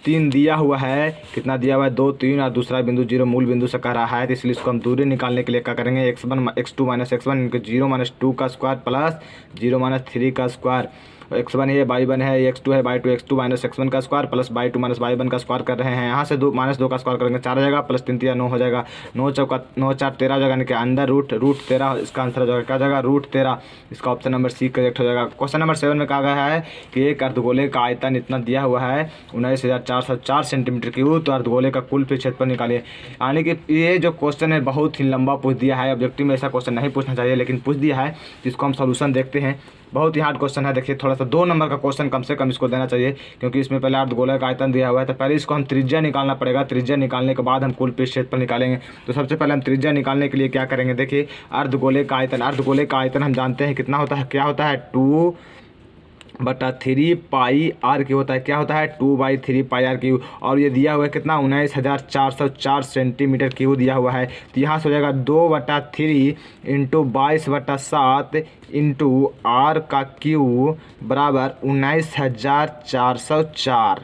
3 दिया हुआ है, कितना दिया हुआ है 2 3, और दूसरा बिंदु 0 मूल बिंदु से कह रहा है, तो इसलिए इसको हम दूरी निकालने के लिए क्या करेंगे, x1 x2 माइनस x1 इनके 0 माइनस 2 का स्क्वायर प्लस 0 माइनस 3 का स्क्वायर, x1 है y1 है, x2 है y2 x2 माइनस x1 का square plus y2 minus y1 का स्क्वायर कर रहे हैं। यहाँ से 2 माइनस 2 का स्क्वायर करेंगे 4 हो जाएगा, प्लस 3 3 9 हो जाएगा, 9 चौका 9 4 13 हो जाएगा, यानी कि अंदर रूट 13 इसका आंसर हो जाएगा, क्या हो जाएगा √13। इसका ऑप्शन नंबर सी करेक्ट हो जाएगा। क्वेश्चन नंबर 7 में कहा गया है कि एक अर्धगोले का आयतन इतना दिया हुआ है 19,404 सेंटीमीटर क्यूब, तो अर्धगोले का कुल क्षेत्रफल निकालिए। यानी कि ये जो क्वेश्चन है बहुत ही लंबा पूछ दिया है, ऑब्जेक्टिव में ऐसा क्वेश्चन नहीं पूछना चाहिए लेकिन पूछ दिया है, जिसको हम सोल्यूशन देखते हैं। बहुत ही हार्ड क्वेश्चन है, देखिए थोड़ा सा 2 नंबर का क्वेश्चन कम से कम इसको देना चाहिए, क्योंकि इसमें पहले अर्धगोले का आयतन दिया हुआ है। तो पहले इसको हम त्रिज्या निकालना पड़ेगा, त्रिज्या निकालने के बाद हम कुल क्षेत्रफल निकालेंगे। तो सबसे पहले हम त्रिज्या निकालने के लिए क्या करेंगे, देखिए अर्धगोले का आयतन, अर्धगोले का आयतन हम जानते हैं कितना होता है, क्या होता है 2/3 पाई आर क्यू होता है, क्या होता है 2/3 पाई आर क्यू, और ये दिया हुआ है कितना 19,404 सेंटीमीटर क्यूब दिया हुआ है। तो यहाँ से हो जाएगा 2/3 इंटू 22/7 इंटू आर का क्यू बराबर 19,404।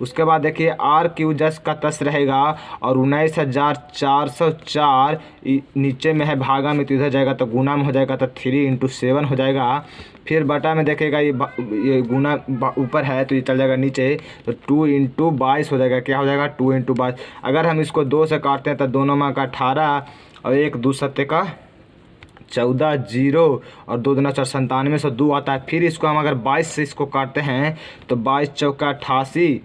उसके बाद देखिए आर क्यू जस का तस रहेगा और 19,404 नीचे में है, भागा में तो इधर जाएगा तो गुना में हो जाएगा, तो 3 इंटू 7 हो जाएगा। फिर बटा में देखेगा ये गुना ऊपर है तो ये चल जाएगा नीचे, तो 2 इंटू 22 हो जाएगा, क्या हो जाएगा 2 इंटू 22। अगर हम इसको 2 से काटते हैं तो दोनों में का 18 और 1 2 सत्ते का 14 0 और 2 दूना 4 97 से 2 आता है। फिर इसको हम अगर 22 से इसको काटते हैं तो 22 चौका 88,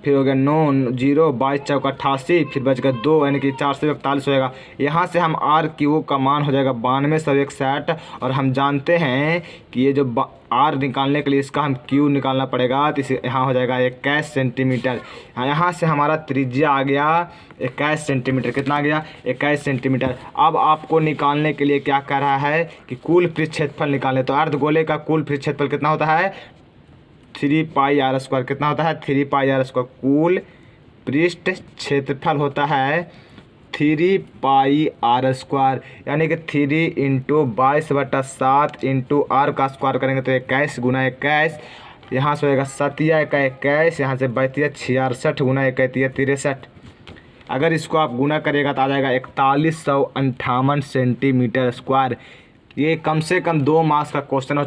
फिर हो गया 9 0 22 चौका 88, फिर बच गया 2 यानी कि 441 हो जाएगा। यहाँ से हम आर क्यू का मान हो जाएगा 9261, और हम जानते हैं कि ये जो आर निकालने के लिए इसका हम क्यू निकालना पड़ेगा, तो इसे यहाँ हो जाएगा 21 सेंटीमीटर। यहाँ से हमारा त्रिज्या आ गया 21 सेंटीमीटर, कितना आ गया 21 सेंटीमीटर। अब आपको निकालने के लिए क्या कर रहा है कि कुल पृष्ठ क्षेत्रफल निकालें, तो अर्धगोले का कुल पृष्ठ क्षेत्रफल कितना होता है 3 पाई आर स्क्वायर, कितना होता है 3 पाई आर स्क्वायर। कुल पृष्ठ क्षेत्रफल होता है 3 पाई आर स्क्वायर, यानी कि 3 इंटू 22/7 इंटू आर का स्क्वायर करेंगे तो 21 गुना 21, यहाँ से होगा 7 का 21, यहाँ से 66 गुना 21 63। अगर इसको आप गुना करेगा तो आ जाएगा 4158 सेंटीमीटर स्क्वायर। ये कम से कम 2 मार्क्स का क्वेश्चन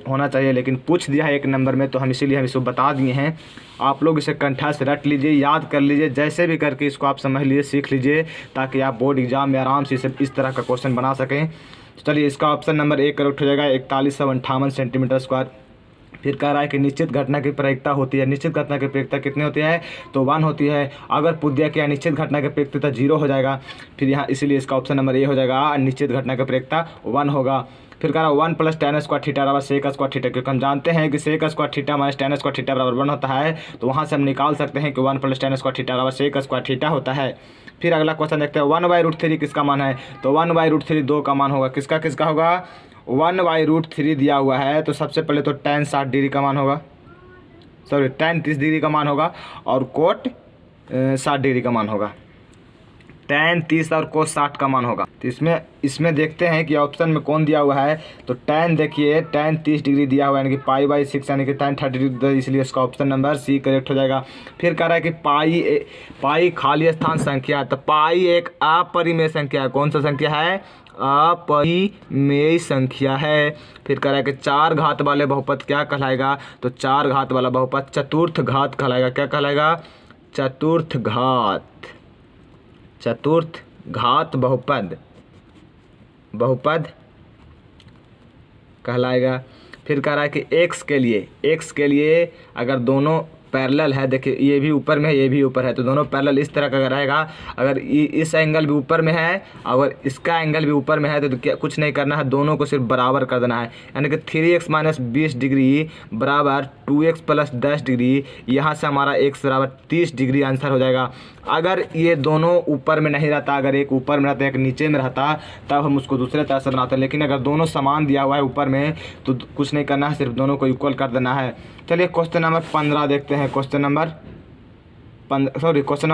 होना चाहिए, लेकिन पूछ दिया है 1 नंबर में, तो हम इसीलिए हम इसको बता दिए हैं। आप लोग इसे कंठस्थ रट लीजिए, याद कर लीजिए, जैसे भी करके इसको आप समझ लीजिए, सीख लीजिए, ताकि आप बोर्ड एग्जाम में आराम से इस तरह का क्वेश्चन बना सकें। तो चलिए इसका ऑप्शन नंबर 1 करेक्ट हो जाएगा 4158 सेंटीमीटर स्क्वायर। फिर कह रहा है कि निश्चित घटना की प्रायिकता होती है, निश्चित घटना की प्रायिकता कितनी होती है तो 1 होती है। अगर पूछ दिया कि निश्चित घटना की प्रायिकता 0 हो जाएगा, फिर यहाँ इसीलिए इसका ऑप्शन नंबर ए हो जाएगा, निश्चित घटना की प्रायिकता 1 होगा। फिर कह रहा है 1 + tan स्क्वायर थीटा बराबर sec स्क्वायर थीटा, क्योंकि हम जानते हैं कि sec square theta minus tan square theta बराबर 1 होता है, तो वहाँ से हम निकाल सकते हैं कि 1 + tan स्क्वायर थीटा बराबर sec स्क्वायर थीटा होता है। फिर अगला क्वेश्चन देखते हैं 1/√3 किसका मान है, तो 1/√3 2 का मान होगा, किसका किसका होगा 1/√3 दिया हुआ है, तो सबसे पहले तो tan 60 डिग्री का मान होगा, सॉरी tan 30 डिग्री का मान होगा, और कोट 60 डिग्री का मान होगा, tan 30 और कोस 60 का मान होगा। तो इसमें देखते हैं कि ऑप्शन में कौन दिया हुआ है, तो tan देखिए tan 30 डिग्री दिया हुआ है, यानी कि π/6 यानी कि tan 30 डिग्री, इसलिए इसका ऑप्शन नंबर सी करेक्ट हो जाएगा। फिर कह रहा है कि पाई खाली स्थान संख्या, तो पाई एक अपरिमेय संख्या है, कौन सा संख्या है अपरिमेय संख्या है। फिर कह रहा है कि 4 घात वाले बहुपद क्या कहलाएगा, तो 4 घात वाला बहुपद चतुर्थ घात कहलाएगा, क्या कहलाएगा चतुर्थ घात बहुपद कहलाएगा। फिर कह रहा है कि x के लिए अगर दोनों पैरेलल है, देखिए ये भी ऊपर में है ये भी ऊपर है, तो दोनों पैरेलल इस तरह का रहेगा। अगर इस एंगल भी ऊपर में है अगर इसका एंगल भी ऊपर में है तो क्या कुछ नहीं करना है, दोनों को सिर्फ बराबर कर देना है, यानी कि 3x - 20 डिग्री बराबर 2x + 10 डिग्री। यहाँ से हमारा x बराबर 30 डिग्री आंसर हो जाएगा। अगर ये दोनों ऊपर में नहीं रहता, अगर एक ऊपर में रहता एक नीचे में रहता, तब हम उसको दूसरे तरह से बनाते हैं, लेकिन अगर दोनों समान दिया हुआ है ऊपर में तो कुछ नहीं करना है, सिर्फ दोनों को इक्वल कर देना है। चलिए क्वेश्चन नंबर 15 देखते हैं। Question number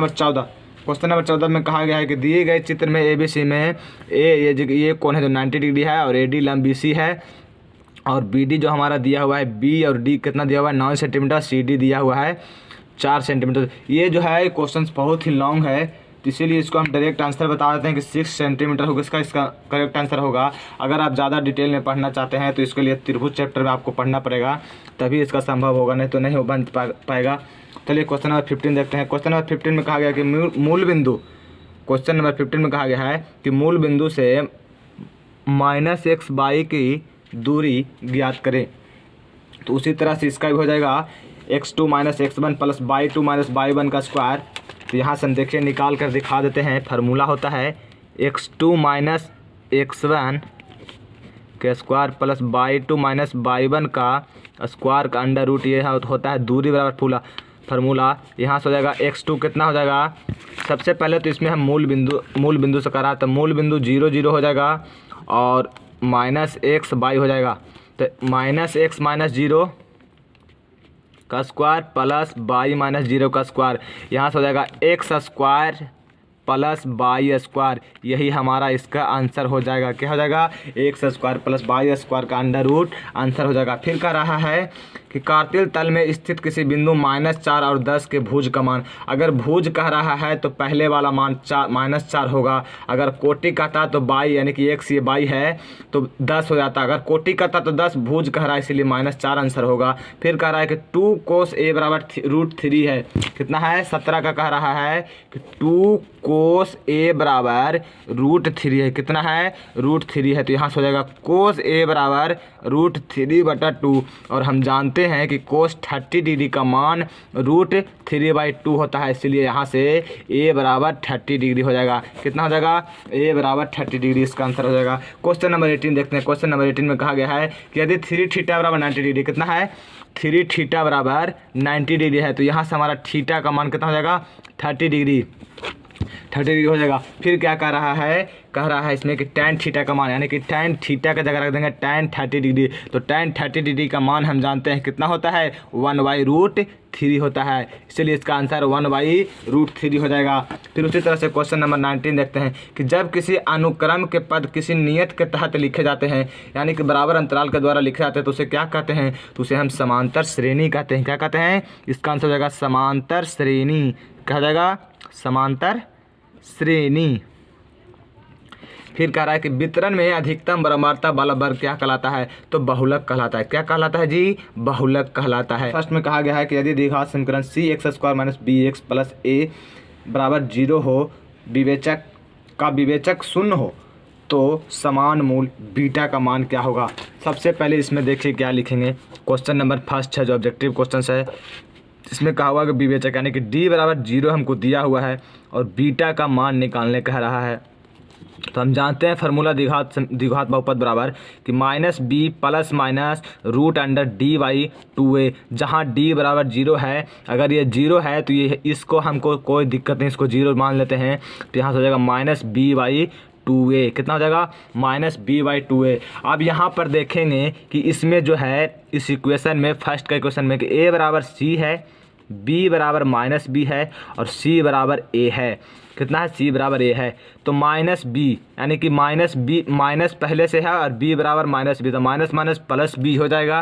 14। क्वेश्चन नंबर 14 में कहा गया है कि दिए गए चित्र में ABC में ये कोण है जो 90 डिग्री है, और AD लंब BC है, और BD जो हमारा दिया हुआ है B और D कितना दिया हुआ है 9 सेंटीमीटर, CD दिया हुआ है 4 सेंटीमीटर। ये जो है क्वेश्चन बहुत ही लॉन्ग है, तो इसीलिए इसको हम डायरेक्ट आंसर बता देते हैं कि 6 सेंटीमीटर होगा इसका करेक्ट आंसर होगा। अगर आप ज़्यादा डिटेल में पढ़ना चाहते हैं तो इसके लिए त्रिभुज चैप्टर में आपको पढ़ना पड़ेगा, तभी इसका संभव होगा, नहीं तो नहीं हो बन पाएगा। चलिए क्वेश्चन नंबर 15 देखते हैं। क्वेश्चन नंबर 15 में कहा गया कि मूल बिंदु, क्वेश्चन नंबर 15 में कहा गया है कि मूल बिंदु से -x/y की दूरी ज्ञात करें। तो उसी तरह से इसका भी हो जाएगा x2 - x1 + y2 - y1 का स्क्वायर। तो यहाँ से हम देखिए निकाल कर दिखा देते हैं। फार्मूला होता है x2 - x1 के स्क्वायर प्लस y2 - y1 का स्क्वायर का अंडर रूट, ये होता है दूरी बराबर फार्मूला। यहाँ से हो जाएगा x2 कितना हो जाएगा, सबसे पहले तो इसमें हम मूल बिंदु से करा, तो मूल बिंदु 0 0 हो जाएगा और -x/y हो जाएगा। तो -x - 0 का स्क्वायर प्लस y - 0 का स्क्वायर, यहाँ से हो जाएगा x² प्लस y²। यही हमारा इसका आंसर हो जाएगा। क्या हो जाएगा, x² प्लस y² का अंडर रूट आंसर हो जाएगा। फिर कह रहा है कि कार्तिल तल में स्थित किसी बिंदु -4 और 10 के भुज का मान। अगर भुज कह रहा है तो पहले वाला मान -4 होगा। अगर कोटि कहता तो y यानी कि x ये y है तो 10 हो जाता। अगर कोटि कहता तो 10, भुज कह रहा है इसलिए -4 आंसर होगा। फिर कह रहा है कि 2 cos a बराबर √3 है। कितना है, 17 का कह रहा है कि 2 cos a बराबर √3 है। कितना है, √3 है। तो यहाँ से हो जाएगा cos a बराबर √3/2। और हम जानते हैं कि cos 30 डिग्री का मान √3/2 होता है, इसलिए यहाँ से a बराबर 30 डिग्री हो जाएगा। कितना हो जाएगा, a बराबर 30 डिग्री इसका आंसर हो जाएगा। क्वेश्चन नंबर 18 देखते हैं। क्वेश्चन नंबर 18 में कहा गया है कि यदि 3θ बराबर 90 डिग्री, कितना है, 3θ बराबर 90 डिग्री है, तो यहाँ से हमारा थीटा का मान कितना हो जाएगा, 30 डिग्री हो जाएगा। फिर क्या कह रहा है इसमें कि tan थीटा का मान, यानी कि tan थीटा का जगह रख देंगे tan 30 डिग्री। तो tan 30 डिग्री का मान हम जानते हैं कितना होता है, 1/√3 होता है, इसलिए इसका आंसर 1/√3 हो जाएगा। फिर उसी तरह से क्वेश्चन नंबर 19 देखते हैं कि जब किसी अनुक्रम के पद किसी नियत के तहत लिखे जाते हैं, यानी कि बराबर अंतराल के द्वारा लिखे जाते हैं, तो उसे क्या कहते हैं, तो उसे हम समांतर श्रेणी कहते हैं। क्या कहते हैं, इसका आंसर हो जाएगा समांतर श्रेणी। क्या हो जाएगा, समांतर श्रेणी। फिर कह रहा है कि वितरण में अधिकतम बराबरता वाला वर्ग क्या कहलाता है, तो बहुलक कहलाता है। क्या कहलाता है जी, बहुलक कहलाता है। फर्स्ट में कहा गया है कि यदि द्विघात समीकरण cx² - bx + a बराबर 0 हो, विवेचक शून्य हो, तो समान मूल बीटा का मान क्या होगा। सबसे पहले इसमें देखिए क्या लिखेंगे। क्वेश्चन नंबर फर्स्ट है जो ऑब्जेक्टिव क्वेश्चन है, इसमें कहा हुआ कि विवेचक यानी कि d बराबर 0 हमको दिया हुआ है और बीटा का मान निकालने कह रहा है। तो हम जानते हैं फार्मूला द्विघात बहुपद बराबर कि -b + √d/2a, जहाँ d बराबर 0 है। अगर ये 0 है तो ये इसको हमको कोई दिक्कत नहीं, इसको 0 मान लेते हैं। तो यहाँ से हो जाएगा -b/2a। कितना हो जाएगा, -b/2a। अब यहाँ पर देखेंगे कि इसमें जो है इस इक्वेशन में, फर्स्ट का इक्वेशन में, कि a बराबर c है, b बराबर -b है और c बराबर a है। कितना है, c बराबर a है। तो -b यानी कि माइनस पहले से है और b बराबर -b, तो माइनस प्लस b हो जाएगा,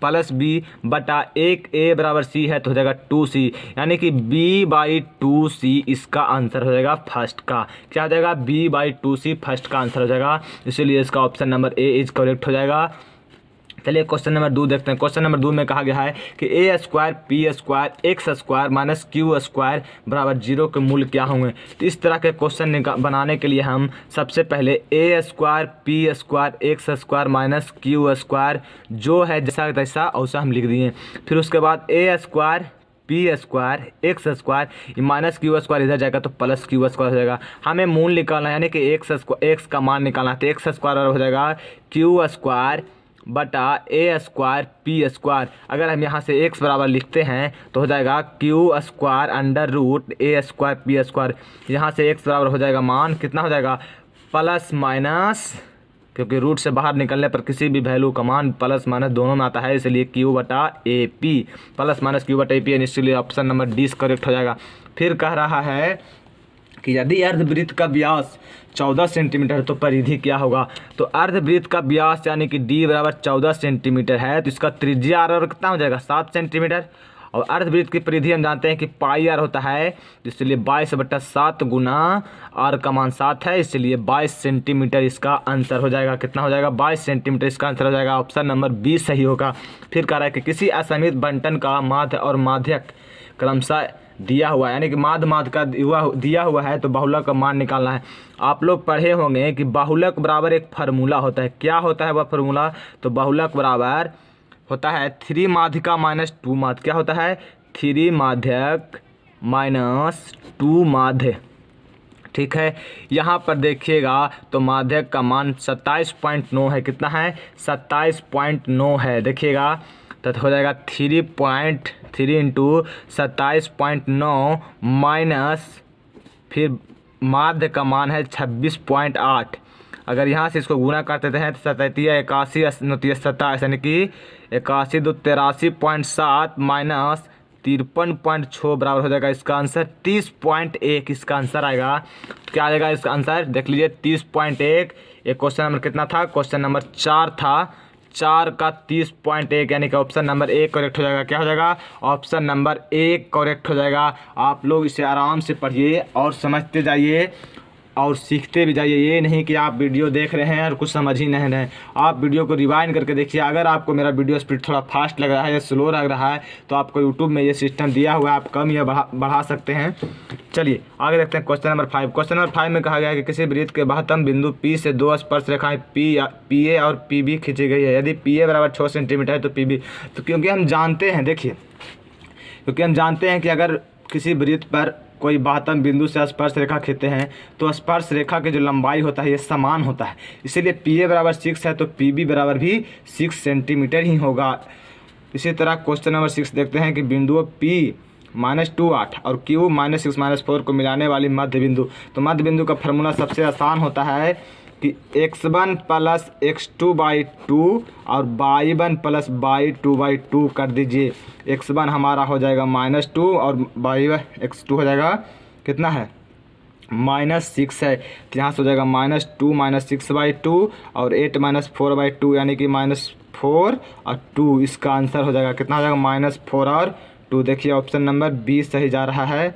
प्लस b बटा 1 a बराबर c है तो हो जाएगा 2c, यानी कि b/2c इसका आंसर हो जाएगा फर्स्ट का। क्या हो जाएगा, b/2c फर्स्ट का आंसर हो जाएगा, इसीलिए इसका option number A is correct हो जाएगा। चलिए क्वेश्चन नंबर 2 देखते हैं। क्वेश्चन नंबर 2 में कहा गया है कि a² p² x² - q² बराबर 0 के मूल्य क्या होंगे। तो इस तरह के क्वेश्चन बनाने के लिए हम सबसे पहले a² p² x² - q² जो है जैसा तैसा वैसा हम लिख दिए। फिर उसके बाद a² p² x² -q² इधर जाएगा तो +q² हो जाएगा। हमें मूल निकालना है, यानी कि x का मान निकालना है। तो x² हो जाएगा q² बटा a² p²। अगर हम यहाँ से x बराबर लिखते हैं तो हो जाएगा q² under root a² p²। यहाँ से x बराबर हो जाएगा मान कितना हो जाएगा, प्लस माइनस, क्योंकि रूट से बाहर निकलने पर किसी भी वैल्यू का मान प्लस माइनस दोनों में आता है, इसलिए q/AP प्लस माइनस q/AP, इसलिए ऑप्शन नंबर डी करेक्ट हो जाएगा। फिर कह रहा है कि यदि अर्धवृत्त का व्यास 14 सेंटीमीटर तो परिधि क्या होगा। तो अर्धवृत्त का व्यास यानी कि d बराबर 14 सेंटीमीटर है, तो इसका त्रिज्या r कितना हो जाएगा, 7 सेंटीमीटर। और अर्धवृत्त की परिधि हम जानते हैं कि पाई आर होता है, इसलिए 22/7 गुना आर का मान 7 है, इसलिए 22 सेंटीमीटर इसका आंसर हो जाएगा। कितना हो जाएगा? 22 सेंटीमीटर इसका आंसर हो जाएगा। ऑप्शन नंबर 20 सही होगा। फिर कह रहा है कि किसी असमित बंटन का माध्य और माध्यक क्रमशः दिया हुआ है, यानी कि माध्य का दिया हुआ है तो बाहुलक का मान निकालना है। आप लोग पढ़े होंगे कि बाहुलक बराबर एक फार्मूला होता है। क्या होता है वह फार्मूला? तो बाहुलक बराबर होता है 3 माध्यिका माइनस 2 माध्य। क्या होता है? 3 माध्यक माइनस 2 माध्य। ठीक है, यहाँ पर देखिएगा तो माध्यक का मान 27.9 है। कितना है? 27.9 है। देखिएगा तो हो जाएगा 3.3 इंटू 27.9 माइनस फिर माध्य का मान है 26.8। अगर यहाँ से इसको गुना कर देते हैं तो 87 81 27 यानी कि 81 2 83.7 माइनस 53.6 बराबर हो जाएगा इसका आंसर 30.1 इसका आंसर आएगा। तो क्या आ जाएगा इसका आंसर? देख लीजिए 30.1। ये क्वेश्चन नंबर कितना था? क्वेश्चन नंबर 4 था। 4 का 30.1 यानी कि ऑप्शन नंबर 1 करेक्ट हो जाएगा। क्या हो जाएगा? ऑप्शन नंबर 1 करेक्ट हो जाएगा। आप लोग इसे आराम से पढ़िए और समझते जाइए और सीखते भी जाइए। ये नहीं कि आप वीडियो देख रहे हैं और कुछ समझ ही नहीं रहे, आप वीडियो को रिवाइंड करके देखिए। अगर आपको मेरा वीडियो स्पीड थोड़ा फास्ट लग रहा है या स्लो लग रहा है तो आपको यूट्यूब में ये सिस्टम दिया हुआ है, आप कम या बढ़ा सकते हैं। चलिए आगे देखते हैं क्वेश्चन नंबर 5। क्वेश्चन नंबर 5 में कहा गया है कि किसी वृत्त के महत्तम बिंदु P से 2 स्पर्श रेखाएं PA और PB खींची गई है। यदि PA बराबर 6 सेंटीमीटर है तो PB, तो क्योंकि हम जानते हैं, देखिए क्योंकि हम जानते हैं कि अगर किसी वृत्त पर कोई महत्तम बिंदु से स्पर्श रेखा खींचते हैं तो स्पर्श रेखा की जो लंबाई होता है ये समान होता है, इसीलिए PA बराबर 6 है तो PB बराबर भी 6 सेंटीमीटर ही होगा। इसी तरह क्वेश्चन नंबर 6 देखते हैं कि बिंदुओं P -2 8 और Q -6 -4 को मिलाने वाली मध्य बिंदु। तो मध्य बिंदु का फार्मूला सबसे आसान होता है कि x1 + x2/2 और y1 + y2/2 कर दीजिए। x1 हमारा हो जाएगा -2 और x2 हो जाएगा कितना है? -6 है, तो यहाँ से हो जाएगा -2 - 6/2 और 8 - 4/2 यानी कि -4 और 2 इसका आंसर हो जाएगा। कितना हो जाएगा? -4 और 2। देखिए ऑप्शन नंबर बी सही जा रहा है,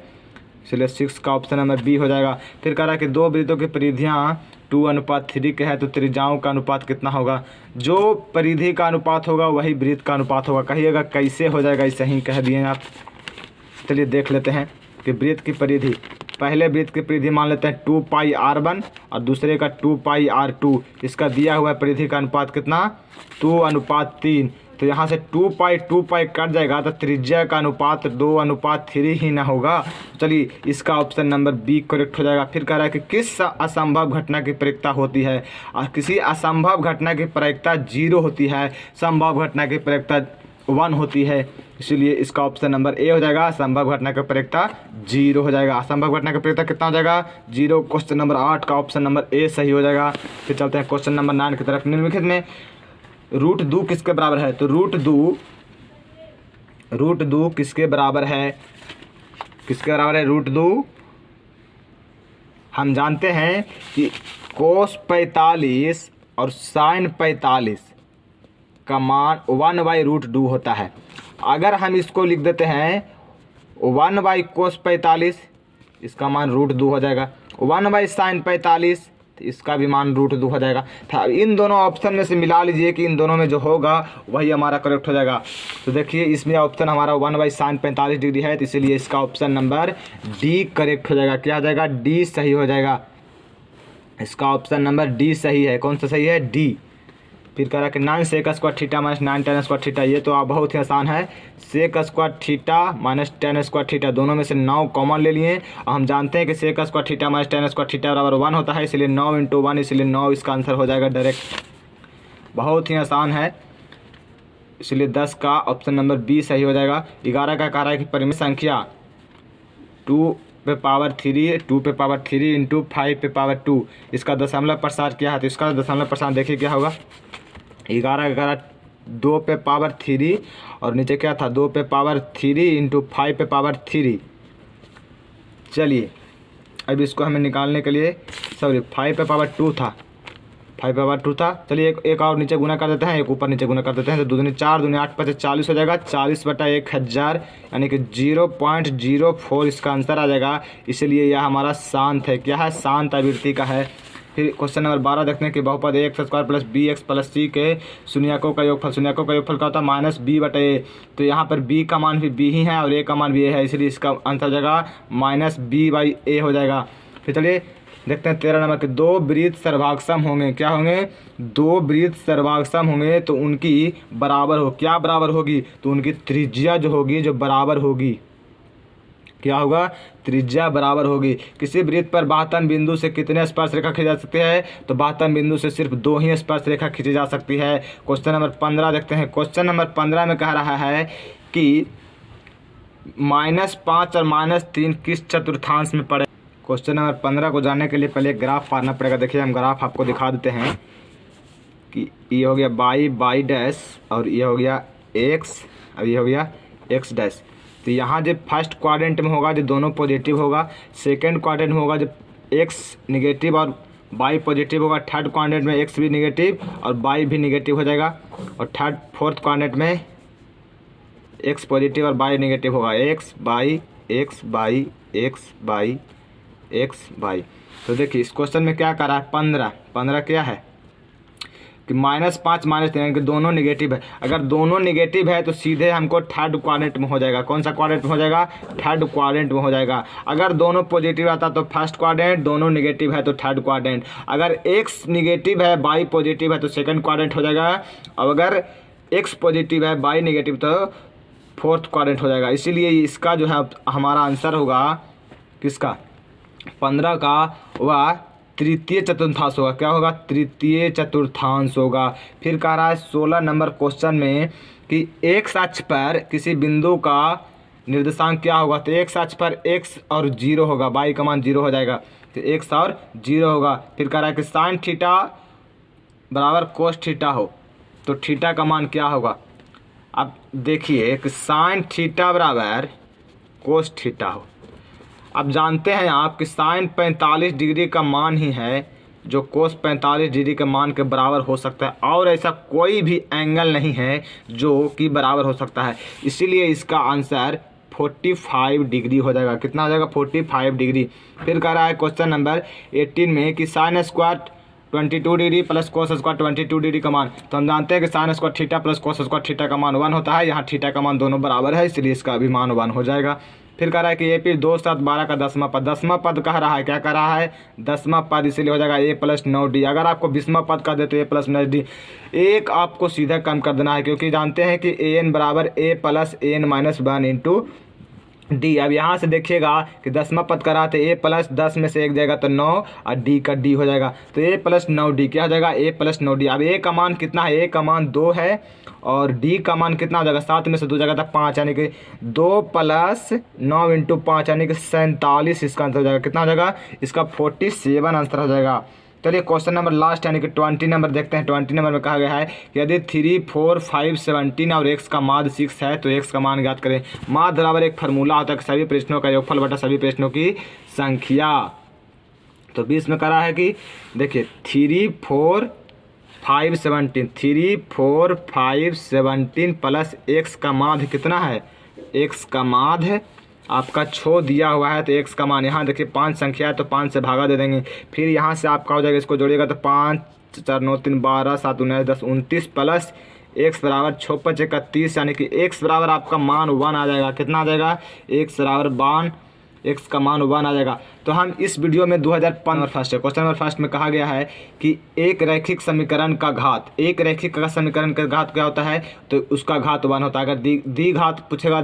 इसलिए 6 का ऑप्शन नंबर बी हो जाएगा। फिर कह रहा है कि दो वृत्तों की परिधियाँ 2:3 के है तो त्रिज्याओं का अनुपात कितना होगा? जो परिधि का अनुपात होगा वही वृत्त का अनुपात होगा। कहिएगा कैसे हो जाएगा? ऐसे ही कह दिए आप। चलिए देख लेते हैं कि वृत्त की परिधि, पहले वृत्त की परिधि मान लेते हैं 2πr1 और दूसरे का 2πr2। इसका दिया हुआ परिधि का अनुपात कितना? 2:3। तो यहाँ से 2π कट जाएगा तो त्रिज्या का अनुपात 2:3 ही ना होगा। चलिए इसका ऑप्शन नंबर बी करेक्ट हो जाएगा। फिर कह रहा है कि किस असंभव घटना की प्रायिकता होती है? और किसी असंभव घटना की प्रायिकता 0 होती है, संभव घटना की प्रायिकता 1 होती है, इसलिए इसका ऑप्शन नंबर ए हो जाएगा। असंभव घटना की प्रायिकता 0 हो जाएगा। असंभव घटना की प्रायिकता कितना हो जाएगा? 0। क्वेश्चन नंबर 8 का ऑप्शन नंबर ए सही हो जाएगा। फिर चलते हैं क्वेश्चन नंबर 9 की तरफ। निम्नलिखित में √2 किसके बराबर है? तो √2 किसके बराबर है? किसके बराबर है √2? हम जानते हैं कि cos 45 और sin 45 का मान 1/√2 होता है। अगर हम इसको लिख देते हैं 1/cos 45, इसका मान √2 हो जाएगा। 1/sin 45 इसका भी मान √2 हो जाएगा। था इन दोनों ऑप्शन में से मिला लीजिए कि इन दोनों में जो होगा वही हमारा करेक्ट हो जाएगा। तो देखिए इसमें ऑप्शन हमारा 1/sin 45 डिग्री है, तो इसीलिए इसका ऑप्शन नंबर डी करेक्ट हो जाएगा। क्या हो जाएगा? डी सही हो जाएगा। इसका ऑप्शन नंबर डी सही है। कौन सा सही है? डी। फिर कह रहा है कि 9 sec² थीटा - 9 tan² थीटा। ये तो आप बहुत ही आसान है। sec² थीटा - tan² थीटा, दोनों में से 9 कॉमन ले लिए और हम जानते हैं कि sec² थीटा - tan² थीटा बराबर 1 होता है, इसलिए 9 × 1, इसलिए 9 इसका आंसर हो जाएगा डायरेक्ट। बहुत ही आसान है, इसलिए 10 का ऑप्शन नंबर बी सही हो जाएगा। 11 का कह रहा है कि परिमित संख्या 2⁵ 2⁵ इंटू 5⁵2 इसका दशमलव प्रसार किया है, तो इसका दशमलव प्रसार देखिए क्या होगा। 11 का 2⁵3 और नीचे क्या था? 2⁵3 इंटू 5⁵3। चलिए अब इसको हमें निकालने के लिए 5⁵2 था, 5/2 था। चलिए एक और नीचे गुना कर देते हैं, एक ऊपर नीचे गुना कर देते हैं। तो 2 दूनी 4, दूनी 8, 5 40 हो जाएगा। 40/1000 यानी कि 0.04 इसका आंसर आ जाएगा। इसलिए यह हमारा शांत है। क्या है? शांत आवृत्ति का है। फिर क्वेश्चन नंबर 12 देखते हैं कि बहुपद x² plus bx plus c के शून्यकों का योगफल। शून्यकों का योगफल क्या होता है? -b/a। तो यहाँ पर b का मान भी b ही है और a का मान भी a है, इसलिए इसका आंसर हो जाएगा -b/a हो जाएगा। फिर चलिए देखते हैं 13 नंबर के दो वृत्त सर्वाक्षम होंगे। क्या होंगे? दो वृत्त सर्वाक्षम होंगे तो उनकी बराबर हो। क्या बराबर होगी? तो उनकी त्रिज्या जो होगी, जो बराबर होगी, क्या होगा? त्रिज्या बराबर होगी। किसी वृत्त पर 72 बिंदु से कितने स्पर्श रेखा खींची जा सकती है? तो 72 बिंदु से सिर्फ 2 ही स्पर्श रेखा खींची जा सकती है। क्वेश्चन नंबर 15 देखते हैं। क्वेश्चन नंबर 15 में कह रहा है कि -5 और -3 किस चतुर्थांश में पड़े। क्वेश्चन नंबर 15 को जानने के लिए पहले ग्राफ पारना पड़ेगा। देखिए हम ग्राफ आपको दिखा देते हैं कि ये हो गया बाई डैश और ये हो गया एक्स और ये हो गया एक्स डैश। तो यहाँ जो फर्स्ट क्वाड्रेंट में होगा जो दोनों पॉजिटिव होगा, सेकंड क्वाड्रेंट में होगा जो एक्स निगेटिव और बाई पॉजिटिव होगा, थर्ड क्वाड्रेंट में एक्स भी निगेटिव और बाई भी निगेटिव हो जाएगा, और फोर्थ क्वाड्रेंट में एक्स पॉजिटिव और बाई निगेटिव होगा। X by x by x by x by. तो देखिए इस क्वेश्चन में क्या कर रहा है? 15 क्या है कि -5 -3 यानी कि दोनों निगेटिव है। अगर दोनों निगेटिव है तो सीधे हमको थर्ड क्वाड्रेंट में हो जाएगा। कौन सा क्वाड्रेंट में हो जाएगा? थर्ड क्वाड्रेंट में हो जाएगा। अगर दोनों पॉजिटिव आता तो फर्स्ट क्वाड्रेंट, दोनों निगेटिव है तो थर्ड क्वाड्रेंट। अगर एक्स निगेटिव है बाई पॉजिटिव है तो सेकंड क्वाड्रेंट हो जाएगा, और अगर एक्स पॉजिटिव है बाई निगेटिव तो फोर्थ क्वाड्रेंट हो जाएगा। इसीलिए इसका जो है हमारा आंसर होगा किसका? 15 का वह तृतीय चतुर्थांश होगा। क्या होगा? तृतीय चतुर्थांश होगा। फिर कह रहा है 16 नंबर क्वेश्चन में कि एक्स अक्ष पर किसी बिंदु का निर्देशांक क्या होगा? तो एक्स अक्ष पर एक्स और 0 होगा, बाई का मान 0 हो जाएगा, तो एक्स और 0 होगा। फिर कह रहा है कि साइन थीटा बराबर कोस थीटा हो तो थीटा का मान क्या होगा? अब देखिए कि साइन थीटा बराबर कोस थीटा हो। अब जानते हैं आप कि साइन 45 डिग्री का मान ही है जो कोस 45 डिग्री के मान के बराबर हो सकता है, और ऐसा कोई भी एंगल नहीं है जो कि बराबर हो सकता है। इसीलिए इसका आंसर 45 डिग्री हो जाएगा। कितना हो जाएगा? 45 डिग्री। फिर कह रहा है क्वेश्चन नंबर 18 में कि sine square 22 degree plus cos square 22 degree का मान। तो हम जानते हैं कि sine square theta plus cos square theta का मान 1 होता है। यहाँ थीटा का मान दोनों बराबर है, इसलिए इसका भी मान 1 हो जाएगा। फिर कह रहा है कि AP 2 7 12 का 10वां पद। 10वां पद कह रहा है, क्या कह रहा है? 10वां पद, इसीलिए हो जाएगा A + 9D। अगर आपको 20वां पद कर दे तो A + 9D। एक आपको सीधा कम कर देना है, क्योंकि जानते हैं कि AN बराबर A + AN - 1 × D। अब यहाँ से देखिएगा कि 10वां पद करा तो A + 10 में से 1 जाएगा तो 9 और D का D हो जाएगा, तो A + 9D क्या हो जाएगा? A + 9D। अब A का मान कितना है? A का मान 2 है और D का मान कितना हो जाएगा? 7 में से 2 जाएगा तो 5, यानी कि 2 + 9 × 5 यानी कि 47 इसका आंसर हो जाएगा। कितना हो जाएगा? इसका 47 आंसर हो जाएगा। चलिए क्वेश्चन नंबर लास्ट यानी कि 20 नंबर देखते हैं। 20 नंबर में कहा गया है कि यदि 3 4 5 17 और x का माध्य 6 है तो x का मान ज्ञात करें। माध्य बराबर एक फार्मूला होता है कि सभी प्रश्नों का योगफल बटा सभी प्रश्नों की संख्या। तो 20 में कहा है कि देखिए 3 4 5 17 3 4 5 17 प्लस x का माध्य कितना है? x का माध्य आपका 6 दिया हुआ है, तो x का मान यहाँ देखिए 5 संख्या है तो 5 से भागा दे देंगे। फिर यहाँ से आपका हो जाएगा, इसको जोड़िएगा तो 5 4 9 3 12 7 19 10 29 प्लस x बराबर 6 5 31, यानी कि x बराबर आपका मान 1 आ जाएगा। कितना आ जाएगा? x बराबर 1, x का मान 1 आ जाएगा। तो हम इस वीडियो में 2015 फर्स्ट है क्वेश्चन नंबर फर्स्ट में कहा गया है कि एक रैखिक समीकरण का घात, एक रैखिक का समीकरण का घात क्या होता है? तो उसका घात 1 होता है। अगर द्विघात पूछेगा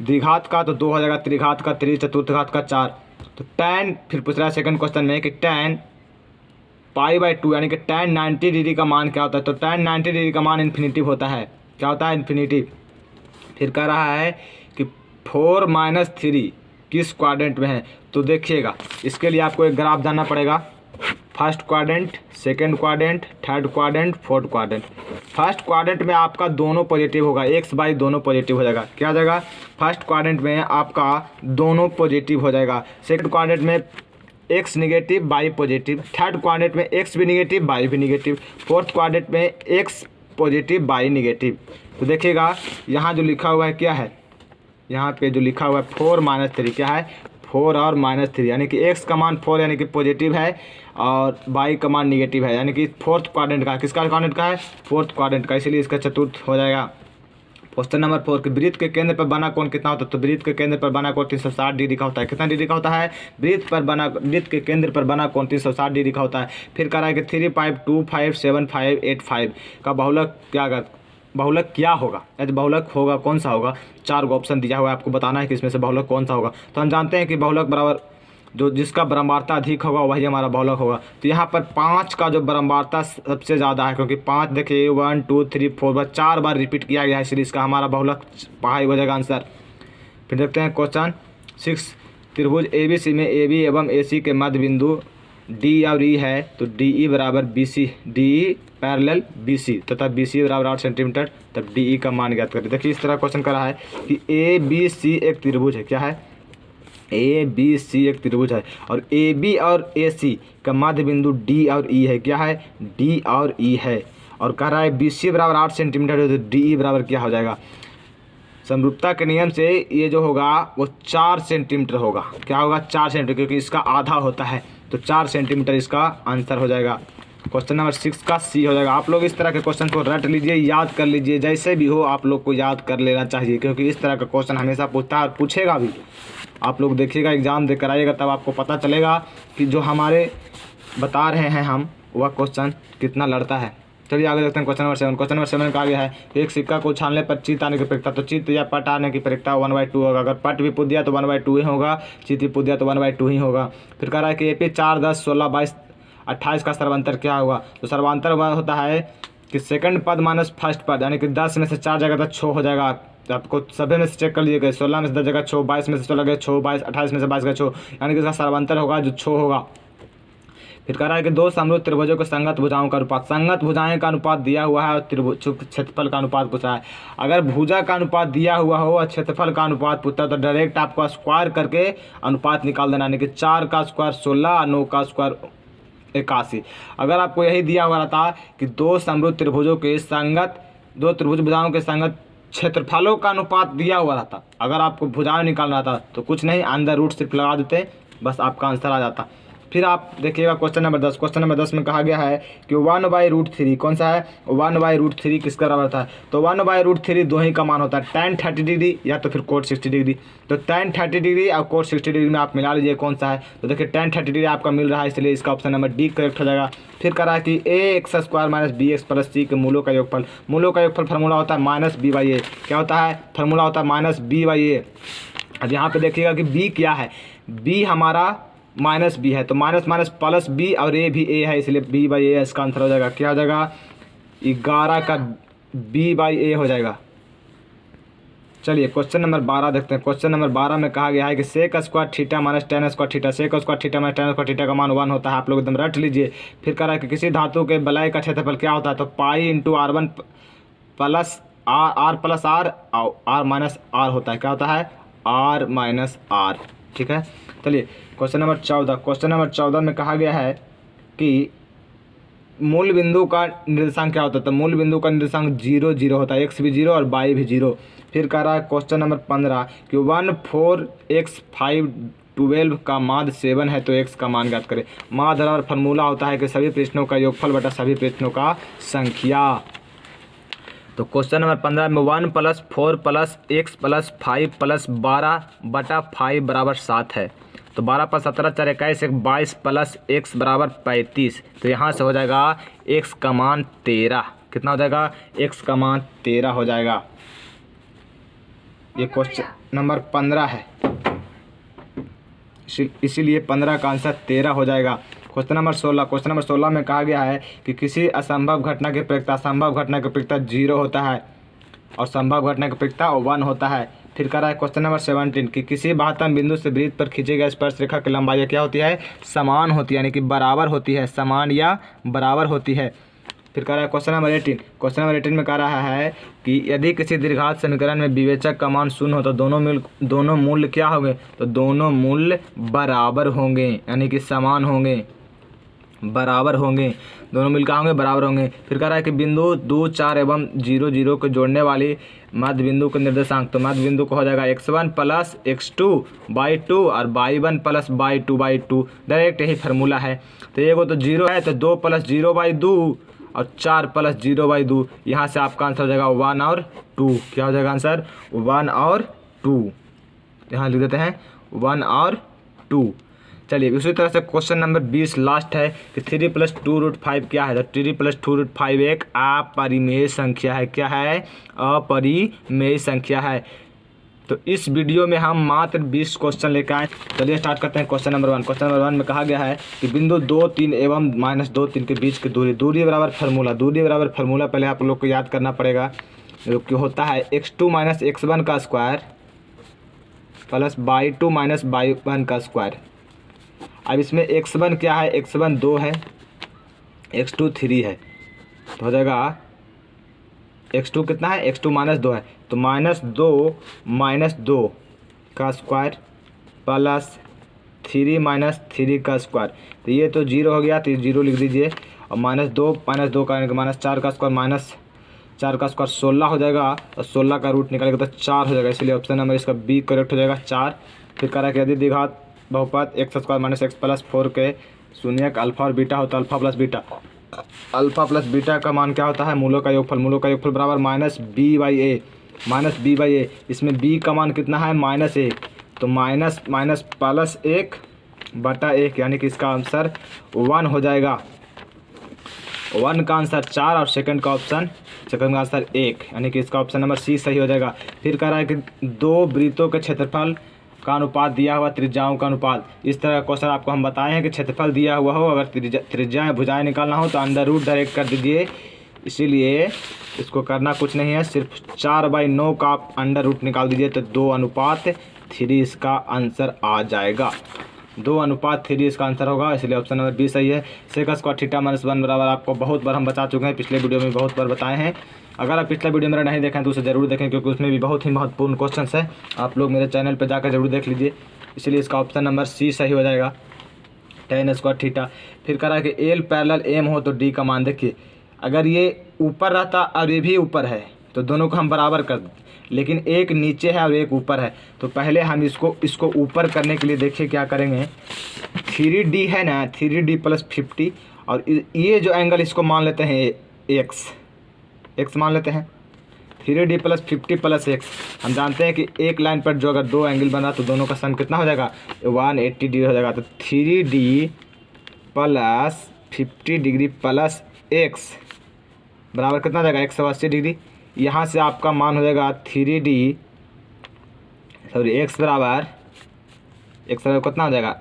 द्विघात का तो 2 हो जाएगा, त्रिघात का 3, चतुर्थघात का 4। तो tan, फिर पूछ रहा है सेकंड क्वेश्चन में कि tan π/2 यानी कि tan 90 डिग्री का मान क्या होता है? तो tan 90 डिग्री का मान इन्फिनिटिव होता है। क्या होता है? इन्फिनिटिव। फिर कह रहा है कि 4 - 3 किस क्वाड्रेंट में है? तो देखिएगा इसके लिए आपको एक ग्राफ जानना पड़ेगा। First quadrant, second quadrant, third quadrant, fourth quadrant. First quadrant में आपका दोनों पॉजिटिव होगा, x बाई दोनों पॉजिटिव हो जाएगा। क्या हो जाएगा? फर्स्ट क्वाड्रेंट में आपका दोनों पॉजिटिव हो जाएगा। सेकंड क्वाड्रेंट में X negative Y positive, third quadrant में एक्स भी निगेटिव वाई भी निगेटिव, फोर्थ क्वाड्रेंट में एक्स पॉजिटिव वाई निगेटिव। तो देखिएगा यहाँ जो लिखा हुआ है क्या है, यहाँ पे जो लिखा हुआ है 4-3 क्या है, 4 और -3 यानी कि एक्स का मान 4 यानी कि पॉजिटिव है और वाई का मान निगेटिव है, यानी कि फोर्थ क्वाड्रेंट का, किसका क्वाड्रेंट का है, फोर्थ क्वाड्रेंट का, इसलिए इसका चतुर्थ हो जाएगा। क्वेश्चन नंबर 4 कि वृत्त के केंद्र पर बना कोण कितना होता है। तो वृत्त के केंद्र पर बना कोण 360 डिग्री का होता है। कितना डिग्री का होता है, वृत्त के केंद्र पर बना कोण 360 डिग्री का होता है। फिर कह रहा है कि 3, 5, 2, 5, 7, 5, 8, 5 का बहुलक क्या होगा, यदि बहुलक होगा कौन सा होगा। 4 ऑप्शन दिया हुआ है, आपको बताना है कि इसमें से बहुलक कौन सा होगा। तो हम जानते हैं कि बहुलक बराबर जो जिसका बारंबारता अधिक होगा वही हमारा बहुलक होगा। तो यहाँ पर 5 का जो बारंबारता सबसे ज़्यादा है, क्योंकि 5 देखिए 1, 2, 3, 4 बार 4 बार रिपीट किया गया है, इसलिए इसका हमारा बहुलक 5 हो जाएगा आंसर। फिर देखते हैं क्वेश्चन 6, त्रिभुज ABC में AB एवं AC के मध्य बिंदु D और E है। तो DE बराबर BC, DE पैरेलल BC तथा BC बराबर 8 सेंटीमीटर, तब DE का मान ज्ञात करें। देखिए इस तरह क्वेश्चन कर रहा है कि ABC एक त्रिभुज है, क्या है, ABC एक त्रिभुज है और AB और AC का मध्य बिंदु D और E है, क्या है, D और E है, और कह रहा है BC बराबर 8 सेंटीमीटर है, तो DE बराबर क्या हो जाएगा, समरूपता के नियम से ये जो होगा वो 4 सेंटीमीटर होगा। क्या होगा, 4 सेंटीमीटर, क्योंकि इसका आधा होता है, तो 4 सेंटीमीटर इसका आंसर हो जाएगा। क्वेश्चन नंबर 6 का C हो जाएगा। आप लोग इस तरह के क्वेश्चन को रट लीजिए, याद कर लीजिए, जैसे भी हो आप लोग को याद कर लेना चाहिए, क्योंकि इस तरह का क्वेश्चन हमेशा पूछता है और पूछेगा भी। आप लोग देखिएगा, एग्ज़ाम दे कर आइएगा, तब आपको पता चलेगा कि जो हमारे बता रहे हैं हम वह क्वेश्चन कितना लड़ता है। चलिए आगे देखते हैं क्वेश्चन नंबर 7। क्वेश्चन नंबर 7 का आगे है एक सिक्का को उछालने पर चित्त आने की प्रक्रिया। तो चित्त या पट आने की प्रक्रिया 1/2 होगा। अगर पट भी पूछ दिया तो 1/2 ही होगा, चित्त भी पूछ दिया तो 1/2 ही होगा। फिर कह रहा है कि AP 4, 10, 16, 22, 28 का सर्वांतर क्या होगा। तो सर्वांतर होता है कि सेकंड पद माइनस फर्स्ट पद, यानी कि 10 में से 4 जाएगा तो 6 हो जाएगा। आपको सभी में से चेक कर लीजिएगा, 16 में से 10 जगह 6, 22 में से 16 गए 6, 22, 28 में से 22 गए 6, यानी कि इसका सर्वांतर होगा जो 6 होगा। फिर कह रहा है कि 2 समरूप त्रिभुजों के संगत भुजाओं का अनुपात, संगत भुजाएं का अनुपात दिया हुआ है और त्रिभुज क्षेत्रफल का अनुपात पूछा है। अगर भुजा का अनुपात दिया हुआ हो और क्षेत्रफल का अनुपात पूछता है तो डायरेक्ट आपको स्क्वायर करके अनुपात निकाल देना, यानी कि 4 का स्क्वायर 16 और 9 का स्क्वायर 81। अगर आपको यही दिया हुआ था कि 2 समरूप त्रिभुजों के संगत, 2 त्रिभुज भुजाओं के संगत क्षेत्रफलों का अनुपात दिया हुआ रहता, अगर आपको भुजाएं निकालना था तो कुछ नहीं, अंदर रूट सिर्फ लगा देते, बस आपका आंसर आ जाता। फिर आप देखिएगा क्वेश्चन नंबर 10। क्वेश्चन नंबर 10 में कहा गया है कि 1/√3 कौन सा है, 1/√3 किसका बराबर था। तो 1/√3 दो ही का मान होता है, tan 30 डिग्री या तो फिर cot 60 डिग्री। तो tan 30 डिग्री और cot 60 डिग्री में आप मिला लीजिए कौन सा है। तो देखिए tan 30 डिग्री आपका मिल रहा है, इसलिए इसका ऑप्शन नंबर D करेक्ट हो जाएगा। फिर कह रहा है कि ax² - bx + c के मूलों का योगफल, मूलों का योगफल फार्मूला होता है -b/a। क्या होता है, फार्मूला होता है -b/a। अब यहाँ पे देखिएगा कि b क्या है, b हमारा -b है, तो माइनस प्लस b और a भी a है, इसलिए b/a इसका आंसर हो जाएगा। क्या हो जाएगा, 11 का b/a हो जाएगा। चलिए क्वेश्चन नंबर 12 देखते हैं। क्वेश्चन नंबर 12 में कहा गया है कि sec² θ - tan² θ, sec² θ - tan² θ का मान 1 होता है। आप लोग एकदम रट लीजिए। फिर कह रहा है कि किसी धातु के वलय का क्षेत्रफल क्या होता है। तो पाई × r1 plus r plus r r होता है। क्या होता है, r - r। ठीक है, चलिए क्वेश्चन नंबर 14। क्वेश्चन नंबर 14 में कहा गया है कि मूल बिंदु का निर्देशांक क्या होता है। तो मूल बिंदु का निर्देशांक 0, 0 होता है, x भी 0 और y भी 0। फिर कह रहा है क्वेश्चन नंबर 15 कि 1, 4, x, 5, 12 का माध्य 7 है, तो x का मान ज्ञात करें। माध्य और फार्मूला होता है कि सभी पृष्ठों का योगफल बटा सभी पृष्ठों का संख्या। तो क्वेश्चन नंबर 15 में 1 + 4 + x + 5 + 12 बटा 5 बराबर 7 है। तो 12 + 17 4 21 22 + x बराबर 35। तो यहाँ से हो जाएगा x का मान 13। कितना हो जाएगा, x का मान 13 हो जाएगा। ये क्वेश्चन नंबर 15 है, इसीलिए 15 का आंसर 13 हो जाएगा। Question number 16। क्वेश्चन नंबर 16 में कहा गया है कि किसी असंभव घटना की प्रक्रिया, संभव घटना की प्रक्रिया 0 होता है और संभव घटना की प्रक्रिया 1 होता है। फिर कह रहा है क्वेश्चन नंबर 17 कि किसी बाह्यतम बिंदु से वृत्त पर खींचे गए स्पर्श रेखा की लंबाई क्या होती है, समान होती है, यानी कि बराबर होती है, समान या बराबर होती है। फिर कह रहा है क्वेश्चन नंबर 18। क्वेश्चन नंबर 18 में कह रहा है कि यदि किसी द्विघात समीकरण में विवेचक का मान शून्य हो तो दोनों मूल्य क्या होंगे, तो दोनों मूल्य बराबर होंगे, यानी कि समान होंगे, बराबर होंगे, दोनों मिल क्या होंगे, बराबर होंगे। फिर कह रहा है कि बिंदु 2, 4 एवं 0, 0 को जोड़ने वाली मध्य बिंदु के निर्देशांक, तो मध्य बिंदु को हो जाएगा x1 प्लस x2/2 और y1 प्लस y2/2। डायरेक्ट यही फार्मूला है। तो एगो तो 0 है तो 2 प्लस 0/2 और 4 प्लस 0/2। यहाँ से आपका आंसर हो जाएगा 1 और 2। क्या हो जाएगा आंसर, 1 और 2। यहाँ लिख देते हैं 1 और 2। चलिए उसी तरह से क्वेश्चन नंबर 20 लास्ट है कि 3 + 2√5 क्या है, तो 3 + 2√5 एक अपरिमेय संख्या है। क्या है, अपरिमेय संख्या है। तो इस वीडियो में हम मात्र 20 क्वेश्चन लेकर आए। चलिए स्टार्ट करते हैं क्वेश्चन नंबर 1। क्वेश्चन नंबर 1 में कहा गया है कि बिंदु 2, 3 एवं -2, 3 के बीच की दूरी बराबर फार्मूला पहले आप लोग को याद करना पड़ेगा, जो कि होता है x2 - x1 का स्क्वायर प्लस y2 - y1 का स्क्वायर। अब इसमें x1 क्या है, x1 2 है, x2 3 है, तो हो जाएगा x2 कितना है, x2 -2 है, तो -2 का स्क्वायर प्लस 3 - 3 का स्क्वायर। तो ये तो 0 हो गया, तो 0 लिख दीजिए। और -2 का -4 का स्क्वायर, -4 का स्क्वायर 16 हो जाएगा, और 16 का रूट निकालेगा तो 4 हो जाएगा, इसलिए ऑप्शन नंबर इसका बी करेक्ट हो जाएगा, 4। फिर कह रहा है कि यदि द्विघात बहुपद x² - x + 4 के शून्यक अल्फा और बीटा हो तो अल्फा प्लस बीटा का मान क्या होता है, मूलों का योगफल बराबर -b/a। इसमें b का मान कितना है, -1, तो -+1/1, यानी कि इसका आंसर 1 हो जाएगा। 1 का आंसर 4 और सेकंड का आंसर 1, यानी कि इसका ऑप्शन नंबर सी सही हो जाएगा। फिर कह रहा है कि 2 वृत्तों के क्षेत्रफल का अनुपात दिया हुआ त्रिज्याओं का अनुपात। इस तरह का क्वेश्चन आपको हम बताए हैं कि क्षेत्रफल दिया हुआ हो, अगर त्रिज्याएं भुजाएं निकालना हो तो अंडर रूट डायरेक्ट कर दीजिए, इसीलिए इसको करना कुछ नहीं है, सिर्फ 4/9 का आप अंडर रूट निकाल दीजिए तो 2:3 इसका आंसर आ जाएगा। 2:3 इसका आंसर होगा, इसलिए ऑप्शन नंबर बी सही है। सेक स्क्वायर थीटा -1 बराबर आपको बहुत बार हम बता चुके हैं, पिछले वीडियो में बहुत बार बताए हैं। अगर आप पिछला वीडियो मेरा नहीं देखें तो उसे ज़रूर देखें, क्योंकि उसमें भी बहुत ही महत्वपूर्ण क्वेश्चन है। आप लोग मेरे चैनल पर जाकर जरूर देख लीजिए, इसलिए इसका ऑप्शन नंबर सी सही हो जाएगा, tan स्क्वायर थीटा। फिर कह रहा है कि एल पैरेलल एम हो तो डी का मान देखिए, अगर ये ऊपर रहता और ये भी ऊपर है तो दोनों को हम बराबर कर दें, लेकिन एक नीचे है और एक ऊपर है, तो पहले हम इसको ऊपर करने के लिए देखिए क्या करेंगे। 3D है ना, 3D + 50, और ये जो एंगल इसको मान लेते हैं x मान लेते हैं। 3D + 50 + x, हम जानते हैं कि एक लाइन पर जो अगर 2 एंगल बना तो दोनों का सम कितना हो जाएगा, 180 डिग्री हो जाएगा। तो 3D + 50 डिग्री + x बराबर कितना हो जाएगा, 180 डिग्री। यहाँ से आपका मान हो जाएगा x बराबर कितना हो जाएगा,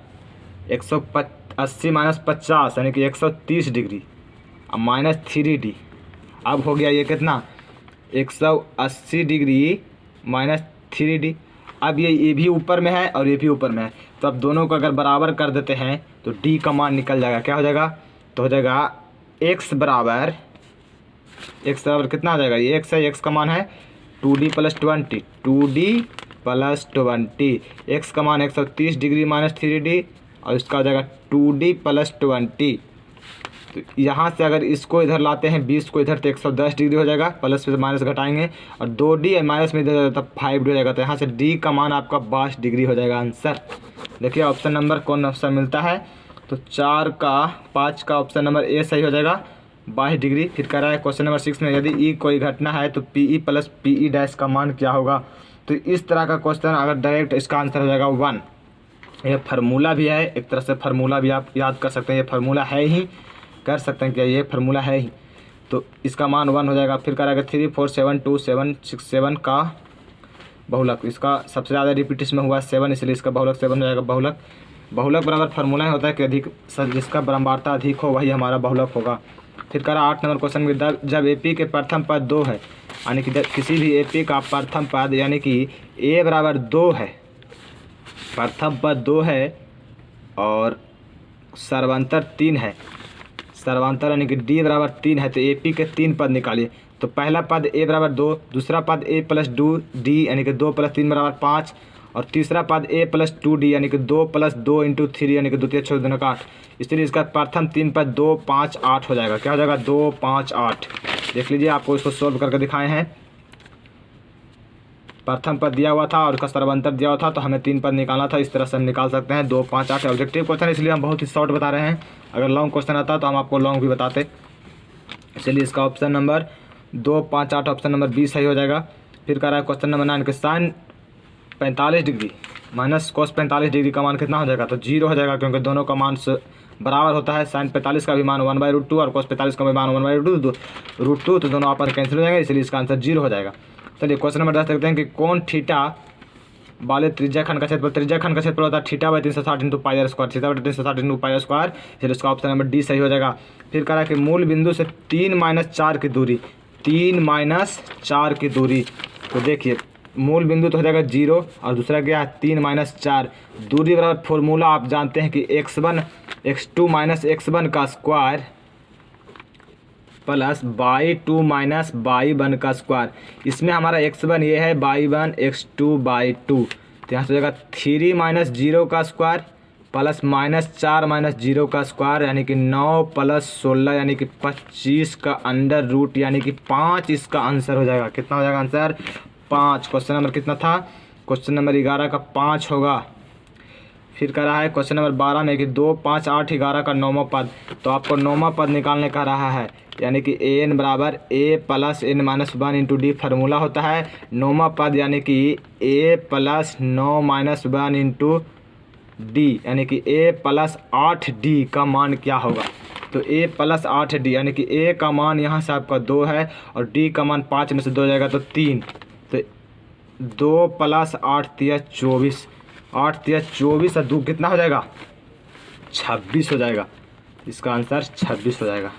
180 - 50 यानी कि 130 डिग्री और -3D। अब हो गया ये कितना, 180 डिग्री -3D। अब ये भी ऊपर में है और ये भी ऊपर में है, तो अब दोनों को अगर बराबर कर देते हैं तो D का मान निकल जाएगा। क्या हो जाएगा, तो हो जाएगा x बराबर कितना हो जाएगा, ये x है, x का मान है 2D + 20, 2D + 20, x का मान 130 डिग्री -3D, और इसका हो जाएगा 2D + 20। तो यहाँ से अगर इसको इधर लाते हैं 20 को इधर, तो 110 डिग्री हो जाएगा, प्लस से माइनस घटाएंगे और 2D माइनस में इधर तब 5 डिग्री हो जाएगा, तो यहाँ से D का मान आपका 22 डिग्री हो जाएगा आंसर। देखिए ऑप्शन नंबर कौन ऑप्शन मिलता है, तो 4 का 5 का ऑप्शन नंबर ए सही हो जाएगा, 22 डिग्री। फिर कह रहा है क्वेश्चन नंबर 6 में यदि ई कोई घटना है तो PE + PE' का मान क्या होगा। तो इस तरह का क्वेश्चन अगर डायरेक्ट इसका आंसर हो जाएगा 1। यह फार्मूला भी है, एक तरह से फार्मूला भी आप याद कर सकते हैं, ये फार्मूला है ही, कर सकते हैं क्या, ये फार्मूला है ही, तो इसका मान 1 हो जाएगा। फिर कह रहा है 3 4 7 2 7 6 7 का बहुलक, इसका सबसे ज़्यादा रिपीटेशन में हुआ 7, इसलिए इसका बहुलक 7 हो जाएगा। बहुलक बराबर फार्मूला ही होता है कि अधिक जिसका बारंबारता अधिक हो वही हमारा बहुलक होगा। फिर कह रहा 8 नंबर क्वेश्चन में, जब AP के प्रथम पद 2 है, यानी कि किसी भी AP का प्रथम पद यानी कि A बराबर 2 है, प्रथम पद 2 है और सर्वांतर 3 है, सर्वांतर यानी कि डी बराबर 3 है तो ए पी के 3 पद निकालिए। तो पहला पद ए बराबर 2, दूसरा पद ए प्लस 2 डी यानी कि 2 + 3 बराबर 5, और तीसरा पद ए प्लस 2 डी यानी कि 2 + 2 × 3 यानी कि 2 × 6 = 8। इसलिए इसका प्रथम 3 पद 2, 5, 8 हो जाएगा। क्या हो जाएगा? 2, 5, 8। देख लीजिए, आपको इसको सोल्व करके दिखाए हैं। प्रथम पद दिया हुआ था और उसका सर्वांतर दिया हुआ था, तो हमें 3 पद निकालना था। इस तरह से हम निकाल सकते हैं। 2, 5, 8 ऑब्जेक्टिव क्वेश्चन, इसलिए हम बहुत ही शॉर्ट बता रहे हैं। अगर लॉन्ग क्वेश्चन आता तो हम आपको लॉन्ग भी बताते। इसलिए इसका ऑप्शन नंबर 2, 5, 8 ऑप्शन नंबर 20 सही हो जाएगा। फिर कह रहा है क्वेश्चन नंबर 9 कि sine 45 degree minus cos 45 degree का मान कितना हो जाएगा? तो 0 हो जाएगा, क्योंकि दोनों का मान बराबर होता है। साइन 45 का भी मान 1/√2 और कोस 45 का भी मान 1/√2, तो दोनों आपस में कैंसिल हो जाएंगे, इसलिए इसका आंसर 0 हो जाएगा। चलिए क्वेश्चन नंबर 10 देखते हैं कि कौन थीटा वाले त्रिज्या खंड का क्षेत्रफल होता है θ/360 × πr², θ/360 × πr², फिर इसका ऑप्शन नंबर डी सही हो जाएगा। फिर कह रहा है कि मूल बिंदु से 3 - 4 की दूरी, 3 - 4 की दूरी, तो देखिए मूल बिंदु तो हो जाएगा 0 और दूसरा क्या है 3 - 4। दूरी बराबर फॉर्मूला आप जानते हैं कि x1 x2 - x1 का स्क्वायर प्लस y2 - y1 का स्क्वायर। इसमें हमारा x1 ये है, y1 x2 y2, तो यहाँ से हो जाएगा 3 - 0 का स्क्वायर प्लस -4 - 0 का स्क्वायर यानी कि 9 + 16 यानी कि 25 का अंडर रूट यानी कि 5 इसका आंसर हो जाएगा। कितना हो जाएगा आंसर? 5। क्वेश्चन नंबर कितना था? क्वेश्चन नंबर 11 का 5 होगा। फिर कह रहा है क्वेश्चन नंबर 12 में कि 2, 5, 8, 11 का 9वां पद, तो आपको 9वां पद निकालने का रहा है, यानी कि an बराबर a + n - 1 × d फार्मूला होता है। 9वां पद यानी कि a + 9 - 1 × d यानी कि a + 8d का मान क्या होगा? तो a + 8d यानी कि a का मान यहाँ से आपका 2 है और d का मान 5 में से 2 जाएगा तो 3, तो 2 + 8 = 24, 8 × 24 और 2 कितना हो जाएगा? 26 हो जाएगा। इसका आंसर 26 हो जाएगा।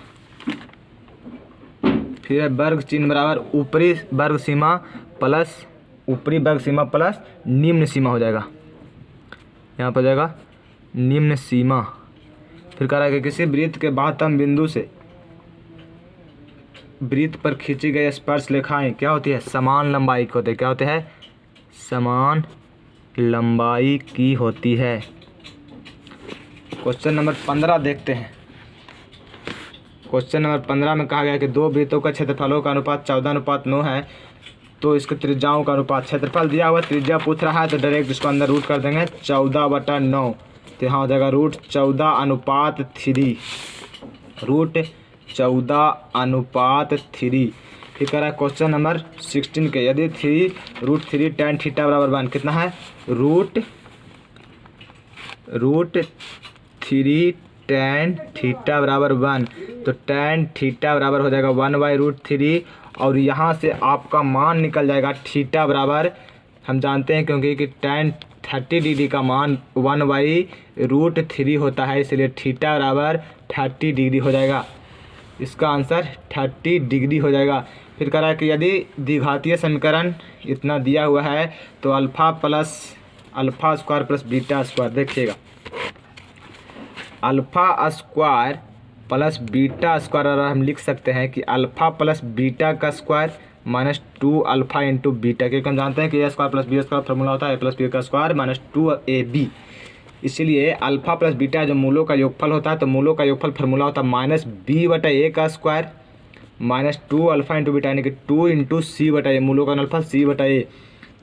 फिर वर्ग चिन्ह बराबर ऊपरी वर्ग सीमा प्लस निम्न सीमा हो जाएगा। यहाँ पर हो जाएगा निम्न सीमा। फिर कह रहा है कि किसी वृत्त के बाह्यतम बिंदु से वृत्त पर खींची गई स्पर्श रेखाएं क्या होती है? समान लंबाई की होती है। क्या होते हैं? समान लंबाई की होती है। क्वेश्चन नंबर 15 देखते हैं। क्वेश्चन नंबर 15 में कहा गया कि दो वृत्तों का क्षेत्रफलों का अनुपात 14:9 है, तो इसके त्रिज्याओं का अनुपात, क्षेत्रफल दिया हुआ त्रिज्या पूछ रहा है तो डायरेक्ट इसको अंदर रूट कर देंगे 14/9, तो यहाँ हो जाएगा √14/3, √14/3। फिर कह रहा है क्वेश्चन नंबर 16 के यदि 3√3 tan θ बराबर 1 कितना है? √3 tan θ बराबर 1, तो tan θ बराबर हो जाएगा 1/√3 और यहाँ से आपका मान निकल जाएगा थीटा बराबर, हम जानते हैं क्योंकि कि tan 30 डिग्री का मान 1/√3 होता है, इसलिए थीटा बराबर 30 डिग्री हो जाएगा। इसका आंसर 30 डिग्री हो जाएगा। फिर कह रहा है कि यदि द्विघातीय समीकरण इतना दिया हुआ है तो alpha square plus beta square, देखिएगा alpha square plus beta square, और हम लिख सकते हैं कि अल्फ़ा प्लस बीटा का स्क्वायर -2 अल्फ़ा इंटू बीटा, क्योंकि हम जानते हैं कि a square plus B square formula होता है a प्लस बी का स्क्वायर -2ab। इसलिए अल्फ़ा प्लस बीटा जो मूलों का योगफल होता है, तो मूलों का योगफल फार्मूला होता है -b/a का स्क्वायर -2 अल्फ़ा इंटू बीटा यानी कि 2 × c/a, मूलों का अल्फ़ा c/a।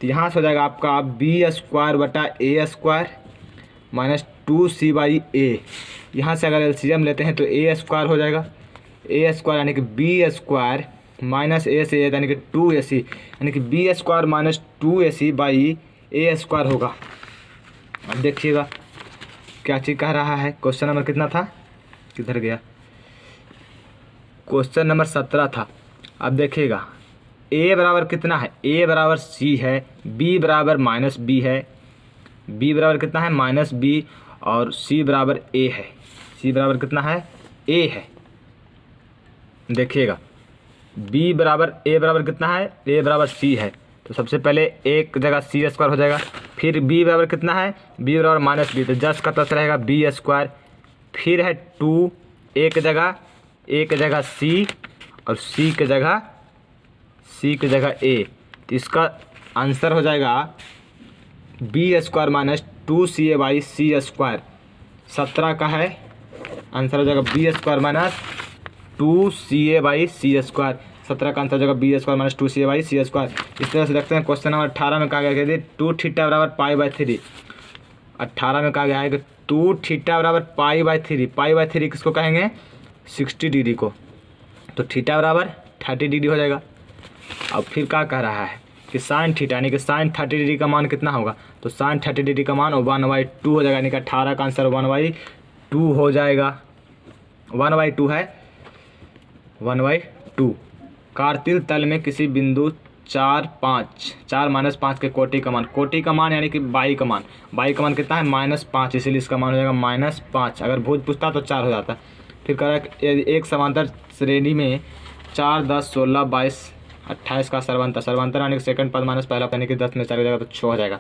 तो यहाँ से हो जाएगा आपका b² / a स्क्वायर -2c/a। यहाँ से अगर एलसीएम लेते हैं तो a स्क्वायर हो जाएगा, a स्क्वायर यानी कि b स्क्वायर माइनस a से यानी कि 2ac, यानी कि b स्क्वायर -2ac/a स्क्वायर होगा। अब देखिएगा क्या चीज़ कह रहा है। क्वेश्चन नंबर कितना था? किधर गया? क्वेश्चन नंबर 17 था। अब देखिएगा a बराबर कितना है? a बराबर c है, b बराबर -b है, b बराबर कितना है? -b, और c बराबर a है। c बराबर कितना है? a है। देखिएगा b बराबर a बराबर कितना है? a बराबर c है, तो सबसे पहले एक जगह c स्क्वायर हो जाएगा। फिर b बराबर कितना है? b बराबर -b, तो जस्ट का तस रहेगा b स्क्वायर। फिर है 2 एक जगह ए की जगह सी और सी की जगह ए, तो इसका आंसर हो जाएगा बी स्क्वायर माइनस 2ca/c²। 17 का है आंसर हो जाएगा बी स्क्वायर माइनस 2ca/c²। 17 का आंसर हो जाएगा बी स्क्वायर माइनस 2ca/c²। इस तरह से देखते हैं क्वेश्चन नंबर 18 में कहा गया कि 2θ बराबर π/3। 18 में कहा गया है कि 2θ बराबर π/3। π/3 किसको कहेंगे? 60 डिग्री को, तो थीटा बराबर 30 डिग्री हो जाएगा। अब फिर क्या कह रहा है कि साइन थीटा यानी कि साइन 30 डिग्री का मान कितना होगा? तो साइन 30 डिग्री का मान 1/2 हो जाएगा, यानी कि 18 का आंसर 1/2 हो जाएगा। 1/2 है, 1/2। कार्तिल तल में किसी बिंदु 4, 5, 4-5 के कोटि का मान यानी कि बाई का मान कितना है? -5, इसीलिए इसका मान हो जाएगा -5। अगर भूत पूछता तो 4 हो जाता। फिर कह रहा है एक समांतर श्रेणी में 4, 10, 16, 22, 28 का सर्वांतर यानी कि सेकंड पद माइनस पहला पद यानी कि 10 में 4 हो जाएगा तो 6 हो जाएगा।